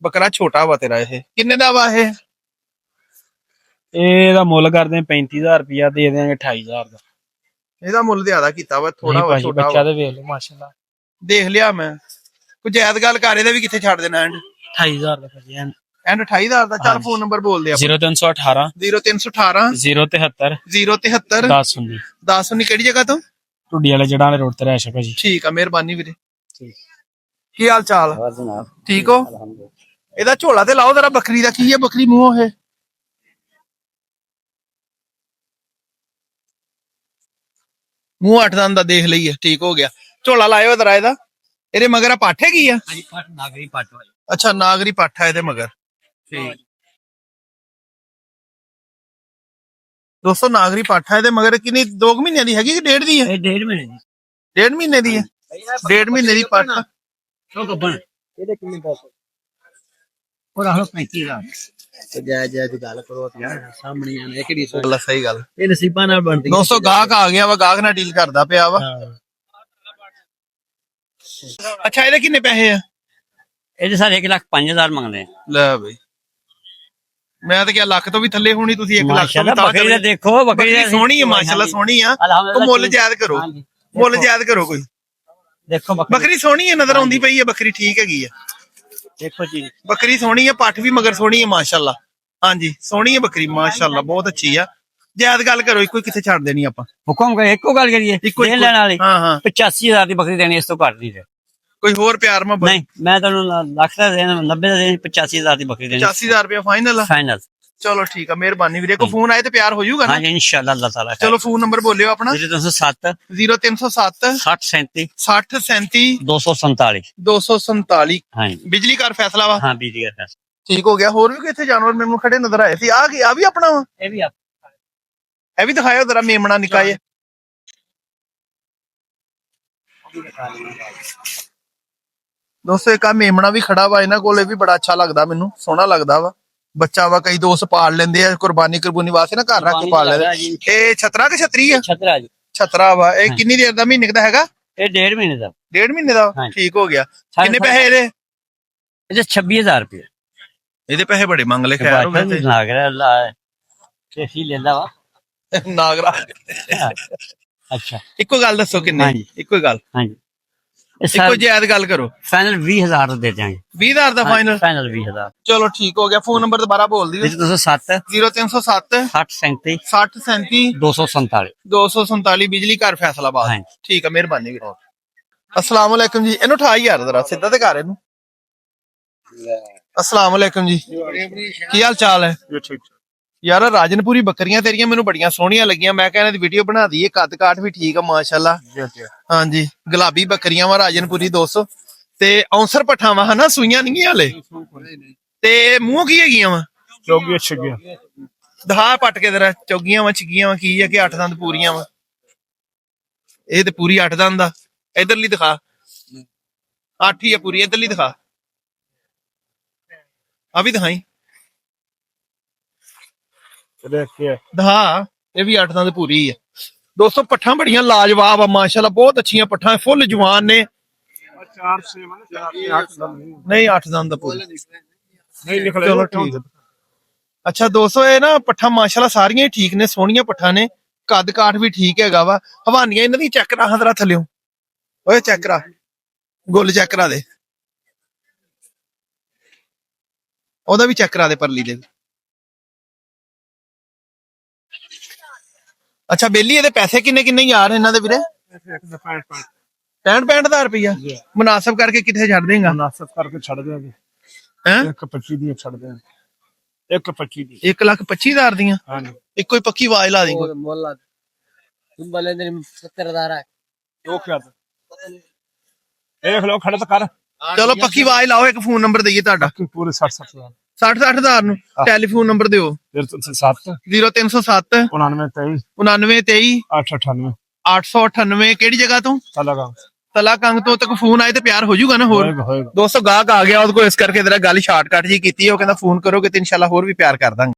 ਬੱਕਰਾ ਛੋਟਾ ਵਾ ਤੇਰਾ। ਇਹ ਕਿੰਨੇ ਦਾ ਵਾ ਇਹ? ਇਹਦਾ ਮੁੱਲ ਕਰਦੇ 35000 ਰੁਪਇਆ, ਦੇ ਦੇਾਂਗੇ 28000 ਦਾ। ਇਹਦਾ ਮੁੱਲ ਜ਼ਿਆਦਾ ਕੀਤਾ ਵਾ ਥੋੜਾ ਵਾ, ਛੋਟਾ ਬੱਚਾ ਵਾ। ਤੇ ਵੇਖ ਲਓ ਮਾਸ਼ਾਅੱਲਾ। ਦੇਖ ਲਿਆ ਮੈਂ। ਕੋਈ ਜਾਇਜ਼ ਗੱਲ ਕਰ, ਇਹਦਾ ਵੀ ਕਿੱਥੇ ਛੱਡ ਦੇਣਾ ਐਂਡ? 28000 ਦਾ ਭਾਜੀ ਐਂਡ 28000 ਦਾ। ਚੱਲ ਫੋਨ ਨੰਬਰ ਬੋਲ ਦੇ ਆਪਾਂ। 0318 0318 073 073 1019। 1019 ਕਿਹੜੀ ਜਗ੍ਹਾ ਤੋਂ? ਟੁੱਡੀ ਵਾਲੇ ਜੜਾਂ ਵਾਲੇ ਰੋਡ ਤੇ ਰਹਿ ਸ਼ਕਾ ਜੀ। ਠੀਕ ਆ ਮਿਹਰਬਾਨੀ ਵੀਰੇ। ਕੀ ਹਾਲ ਚਾਲ? ਠੀਕ ਹੋ? ਇਹਦਾ ਝੋਲਾ ਤੇ ਲਾਓ ਜਰਾ ਬੱਕਰੀ ਦਾ। ਕੀ ਹੈ ਬੱਕਰੀ ਮੂੰਹੋਂ ਇਹ? ਮੂੰਹ 8 ਦੰਦ ਦਾ ਦੇਖ ਲਈਏ ਠੀਕ ਹੋ ਗਿਆ। ਝੋਲਾ ਲਾਇਓ ਜਰਾ ਇਹਦਾ। ਇਹਦੇ ਮਗਰ ਆ ਪੱਠ ਹੈਗੀ ਆ? ਹਾਂਜੀ ਪੱਟ ਨਾਗਰੀ ਪੱਟ ਵਾਲੀ। ਅੱਛਾ ਨਾਗਰੀ ਪੱਠ ਆ ਇਹਦੇ ਮਗਰ। ਠੀਕ ਦੋਸਤੋ ਨਾਗਰੀ ਪੱਠ ਆ ਇਹਦੇ ਮਗਰ। ਕਿੰਨੀ 2 ਮਹੀਨਿਆਂ ਦੀ ਹੈਗੀ ਕਿ 1.5 ਦੀ ਹੈ? ਇਹ 1.5 ਮਹੀਨੇ ਦੀ। 1.5 ਮਹੀਨੇ ਦੀ ਹੈ? 1.5 ਮਹੀਨੇ ਦੀ ਪੱਠ। ਸੋ ਗੱਬਣ। ਇਹਦੇ ਕਿੰਨੇ ਪੈਸੇ? ਉਹ ਰਾਹੋ 35000। ਤੇ ਜੈ ਦੀ ਗੱਲ ਕਰੋ ਯਾਰ ਸਾਹਮਣੇ ਆਣੇ ਕਿਹੜੀ ਸੋ। ਗੱਲ ਸਹੀ ਗੱਲ। ਇਹ ਨਸੀਬਾਂ ਨਾਲ ਬਣਦੀ। ਦੋਸਤੋ ਗਾਹਕ ਆ ਗਿਆ ਵਾ, ਗਾਹਕ ਨਾਲ ਡੀਲ ਕਰਦਾ ਪਿਆ ਵਾ। ਅੱਛਾ ਇਹਦੇ ਕਿੰਨੇ ਪੈਸੇ ਆ? ਇਹਦੇ ਸਾਰੇ 1,05,000 ਮੰਗਦੇ ਆ। ਲੈ ਬਈ ਮੈਂ ਤਾਂ ਕਿਹਾ ਲੱਖ ਤੋਂ ਵੀ ਥੱਲੇ ਹੋਣੀ। ਤੁਸੀਂ 1 ਲੱਖ ਤੋਂ ਮਾਸ਼ਾਅੱਲਾ ਵੀ ਤਾਂ ਬੱਕਰੀ ਦਾ ਦੇਖੋ। ਬੱਕਰੀ ਸੋਹਣੀ ਹੈ ਮਾਸ਼ਾਅੱਲਾ ਸੋਹਣੀ ਆ। ਉਹ ਮੁੱਲ ਜਾਇਜ਼ ਕਰੋ, ਮੁੱਲ ਜਾਇਜ਼ ਕਰੋ ਕੋਈ। ਦੇਖੋ ਬੱਕਰੀ ਸੋਹਣੀ ਹੈ, ਨਜ਼ਰ ਆਉਂਦੀ ਪਈ ਹੈ ਬੱਕਰੀ ਠੀਕ ਹੈਗੀ ਆ। ਦੇਖੋ ਜੀ ਬੱਕਰੀ ਸੋਹਣੀ ਹੈ, ਪੱਠ ਵੀ ਮਗਰ ਸੋਹਣੀ ਹੈ ਮਾਸ਼ਾਅੱਲਾ। ਹਾਂਜੀ ਸੋਹਣੀ ਹੈ ਬੱਕਰੀ ਮਾਸ਼ਾਅੱਲਾ, ਬਹੁਤ ਅੱਛੀ ਆ। ਜਾਇਜ਼ ਗੱਲ ਕਰੋ, ਇੱਕੋ ਕਿੱਥੇ ਛੱਡ ਦੇਣੀ ਆਪਾਂ। ਹੁਕਮ ਕਰ ਇੱਕੋ ਗੱਲ ਕਰੀਏ। ਦੇਣ ਲੈਣ ਵਾਲੀ। ਹਾਂ 85,000 ਦੀ ਬੱਕਰੀ ਦੇਣੀ, ਇਸ ਤੋਂ ਘੱਟ ਨਹੀਂ ਦੇ। ਕੋਈ ਹੋਰ ਪਿਆਰ ਮੁਹੱਬਤ? ਨਹੀਂ ਮੈਂ ਤੁਹਾਨੂੰ ਲੱਖ ਦਾ ਦੇਣਾ, 90 ਦਾ ਦੇਣੀ, 85,000 ਦੀ ਬੱਕਰੀ ਦੇਣੀ। 85,000 ਰੁਪਇਆ ਫਾਈਨਲ ਆ? ਫਾਈਨਲ। ਚਲੋ ਠੀਕ ਆ ਮਿਹਰਬਾਨੀ ਵੀਰੇ। ਕੋਈ ਫੋਨ ਆਏ ਤੇ ਪਿਆਰ ਹੋ ਜਾਊਗਾ ਨਾ? ਹਾਂਜੀ ਇਨਸ਼ਾਅੱਲਾ ਅੱਲਾਹ ਤਾਲਾ। ਚਲੋ ਫੋਨ ਨੰਬਰ ਬੋਲਿਓ ਆਪਣਾ। 0307 0307 6037 60 37 247। 247। ਹਾਂਜੀ ਬਿਜਲੀ ਘਰ ਫੈਸਲਾ ਵਾ? ਹਾਂ ਬਿਜਲੀ ਦਾ ਠੀਕ ਹੋ ਗਿਆ। ਹੋਰ ਵੀ ਕਿੱਥੇ ਜਾਨਵਰ ਮੈਨੂੰ ਖੜੇ ਨਜ਼ਰ ਆਏ ਸੀ। ਆ ਵੀ ਆਪਣਾ ਵਾ? ਇਹ ਵੀ ਇਹ ਵੀ ਦਿਖਾਇਓ ਜਰਾ, ਮੇਮਣਾ ਨਿੱਕਾ ਜਿਹਾ। ਦੋਸਤੋ ਇੱਕ ਆ ਮੇਮਣਾ ਵੀ ਖੜਾ ਵਾ ਇਹਨਾਂ ਕੋਲ, ਇਹ ਵੀ ਬੜਾ ਅੱਛਾ ਲੱਗਦਾ ਮੈਨੂੰ, ਸੋਹਣਾ ਲੱਗਦਾ ਵਾ। ਬੱਚਾ ਵਾ, ਕਈ ਦੋਸਤ ਪਾਲ ਲੈਂਦੇ ਆ ਕੁਰਬਾਨੀ ਵਾਸਤੇ ਨਾ, ਘਰ ਰੱਖ ਕੇ ਪਾਲ ਲੈਂਦੇ। ਇਹ ਛਤਰਾ ਕਿ ਛਤਰੀ ਆ? ਛਤਰਾ ਜੀ। ਛਤਰਾ ਵਾ। ਇਹ ਕਿੰਨੀ ਦੇਰ ਦਾ, ਮਹੀਨੇ ਦਾ ਹੈਗਾ? ਇਹ 1.5 ਮਹੀਨੇ ਦਾ। 1.5 ਮਹੀਨੇ ਦਾ? ਠੀਕ ਹੋ ਗਿਆ। ਕਿੰਨੇ ਪੈਸੇ ਇਹਦੇ? ਇਹਦੇ 26,000 रुपये। ਇਹਦੇ ਪੈਸੇ ਬੜੇ ਮੰਗ ਲੈ। ਖੈਰ नागरा कैसी लेंदा वा ਨਾਗਰਾ। अच्छा ਇੱਕੋ ਗੱਲ ਦੱਸੋ ਕਿੰਨੇ? ਇੱਕੋ ਗੱਲ। हाँ जी ਇੱਕੋ ਜਾਇਜ਼ ਗੱਲ ਕਰੋ। फाइनल 20,000 दे देंगे। 20,000 ਦਾ ਫਾਈਨਲ? फाइनल 20,000। ਚਲੋ ਠੀਕ ਹੋ ਗਿਆ। ਫੋਨ ਨੰਬਰ ਦੁਬਾਰਾ ਬੋਲ ਦਿਓ। 0307 0307 60 37 60 37 247 247। ਬਿਜਲੀ ਘਰ ਫੈਸਲਾਬਾਦ। हाँ जी। ਠੀਕ ਆ, ਮਿਹਰਬਾਨੀ ਵੀਰ। अस्सलाम वालेकुम जी। ਇਹਨੂੰ ਉਠਾ ਯਾਰ ਜ਼ਰਾ, ਸਿੱਧਾ ਤੇ ਕਰ ਇਹਨੂੰ। अस्सलाम वालेकुम जी, ਕੀ ਹਾਲ ਚਾਲ ਹੈ? ਯਾਰ ਰਾਜਨਪੁਰੀ ਬੱਕਰੀਆਂ ਤੇਰੀਆਂ ਮੈਨੂੰ ਬੜੀਆਂ ਸੋਹਣੀਆਂ ਲੱਗੀਆਂ। ਮੈਂ ਕਹਿੰਦਾ ਦੀ ਵੀਡੀਓ ਬਣਾ ਦਈਏ। ਕੱਦ ਕਾਠ ਵੀ ਠੀਕ ਆ ਮਾਸ਼ਾਅੱਲਾ। ਹਾਂਜੀ, ਗੁਲਾਬੀ ਬੱਕਰੀਆਂ ਵਾ ਰਾਜਨਪੁਰੀ 200 ਤੇ ਔਂਸਰ ਪੱਠਾ ਵਾ ਹਨਾ, ਸੂਈਆਂ ਨਹੀਂ ਹਲੇ। ਤੇ ਮੂੰਹ ਕੀ ਹੈਗੀਆਂ ਵਾ? ਚੌਗੀਆਂ ਛੱਗੀਆਂ। ਦਹਾ ਪੱਟ ਕੇ ਜਰਾ, ਚੌਗੀਆਂ ਵਾ ਛਿੱਗੀਆਂ ਵਾ ਕੀ ਆ ਕਿ 8 ਦੰਦ ਪੂਰੀਆਂ ਵਾ? ਇਹ ਤੇ ਪੂਰੀ 8 ਦੰਦ ਆ। ਇਧਰਲੀ ਦਿਖਾ, 8 ਹੀ ਆ ਪੂਰੀ। ਇਧਰਲੀ ਦਿਖਾ, ਆ ਵੀ ਦਿਖਾਈ। ਦਿਖਾ, ਇਹ ਵੀ 8 ਦੰਦ ਪੂਰੀ ਆ। ਦੋਸਤੋ ਪੱਠਾਂ ਬੜੀਆਂ ਲਾਜਵਾਬ ਆ ਮਾਸ਼ਾਅੱਲਾ, ਬਹੁਤ ਅੱਛੀਆਂ ਪੱਠਾਂ, ਫੁੱਲ ਜਵਾਨ ਨੇ। ਨਹੀਂ 8 ਦੰਦ ਦਾ ਪੂਰੀ ਨਹੀਂ ਨਿਕਲੇ। ਚਲੋ ਠੀਕ। ਅੱਛਾ ਦੋਸਤੋ, ਇਹ ਨਾ ਪੱਠਾਂ ਮਾਸ਼ਾਅੱਲਾ ਸਾਰੀਆਂ ਹੀ ਠੀਕ ਨੇ, ਸੋਹਣੀਆਂ ਪੱਠਾਂ ਨੇ। ਕੱਦ ਕਾਠ ਵੀ ਠੀਕ ਹੈਗਾ ਵਾ। ਹਵਾਨੀਆਂ ਇਹਨਾਂ ਦੀ ਚੈੱਕ ਕਰਾ ਹਾਂ ਜਰਾ ਥੱਲਿਓ। ਓਏ ਚੈੱਕ ਕਰਾ, ਗੁੱਲ ਚੈੱਕ ਕਰਾ ਦੇ, ਉਹਦਾ ਵੀ ਚੈੱਕ ਕਰਾ ਦੇ, ਪਰਲੀ ਦੇ। ਅੱਛਾ ਬੇਲੀ, ਇਹਦੇ ਪੈਸੇ ਕਿੰਨੇ ਕਿੰਨੇ ਯਾਰ ਇਹਨਾਂ ਦੇ ਵੀਰੇ? 65,000 ਰੁਪਇਆ। ਮੁਨਾਸਬ ਕਰਕੇ ਕਿੱਥੇ ਛੱਡ ਦੇਗਾ? ਮੁਨਾਸਬ ਕਰਕੇ ਛੱਡ ਦੇਗੇ। ਹੈ 125 ਦੀਆਂ ਛੱਡ ਦੇਗੇ। 125 ਦੀ। 1,25,000 ਦੀਆਂ? ਹਾਂਜੀ। ਇੱਕੋ ਹੀ ਪੱਕੀ ਆਵਾਜ਼ ਲਾ ਦੀ। तुम बोले 70,000 है। ਉਹ ਕਿਹਾ ਦੇਖ ਲਓ, ਖੜਾ ਤਾਂ ਕਰ। ਚਲੋ ਪੱਕੀ ਆਵਾਜ਼ ਲਾਓ। ਇੱਕ ਫੋਨ ਨੰਬਰ ਦਈਏ ਤੁਹਾਡਾ। ਪੂਰੇ 60,000। 60,000 ਨੂੰ ਟੈਲੀਫੋਨ ਨੰਬਰ ਦਿਓ। 0307 0307 99 23 99 23 898 898। ਕਿਹੜੀ ਜਗ੍ਹਾ ਤੋਂ? ਤਲਾਗਾ। ਤਲਾ ਕੰਗ ਤੋਂ ਤੱਕ ਫੋਨ ਆਏ ਤੇ ਪਿਆਰ ਹੋ ਜਾਊਗਾ ਨਾ ਹੋਰ? ਹੋਏਗਾ। ਦੋਸਤੋ ਗਾਹਕ ਆ ਗਿਆ ਉਹਦੇ ਕੋਲ, ਇਸ ਕਰਕੇ ਜਰਾ ਗੱਲ ਸ਼ਾਰਟਕਟ ਜੀ ਕੀਤੀ। ਉਹ ਕਹਿੰਦਾ ਫੋਨ ਕਰੋਗੇ ਤੇ ਇਨਸ਼ਾਅੱਲਾ ਹੋਰ ਵੀ ਪਿਆਰ ਕਰ ਦਾਂਗੇ।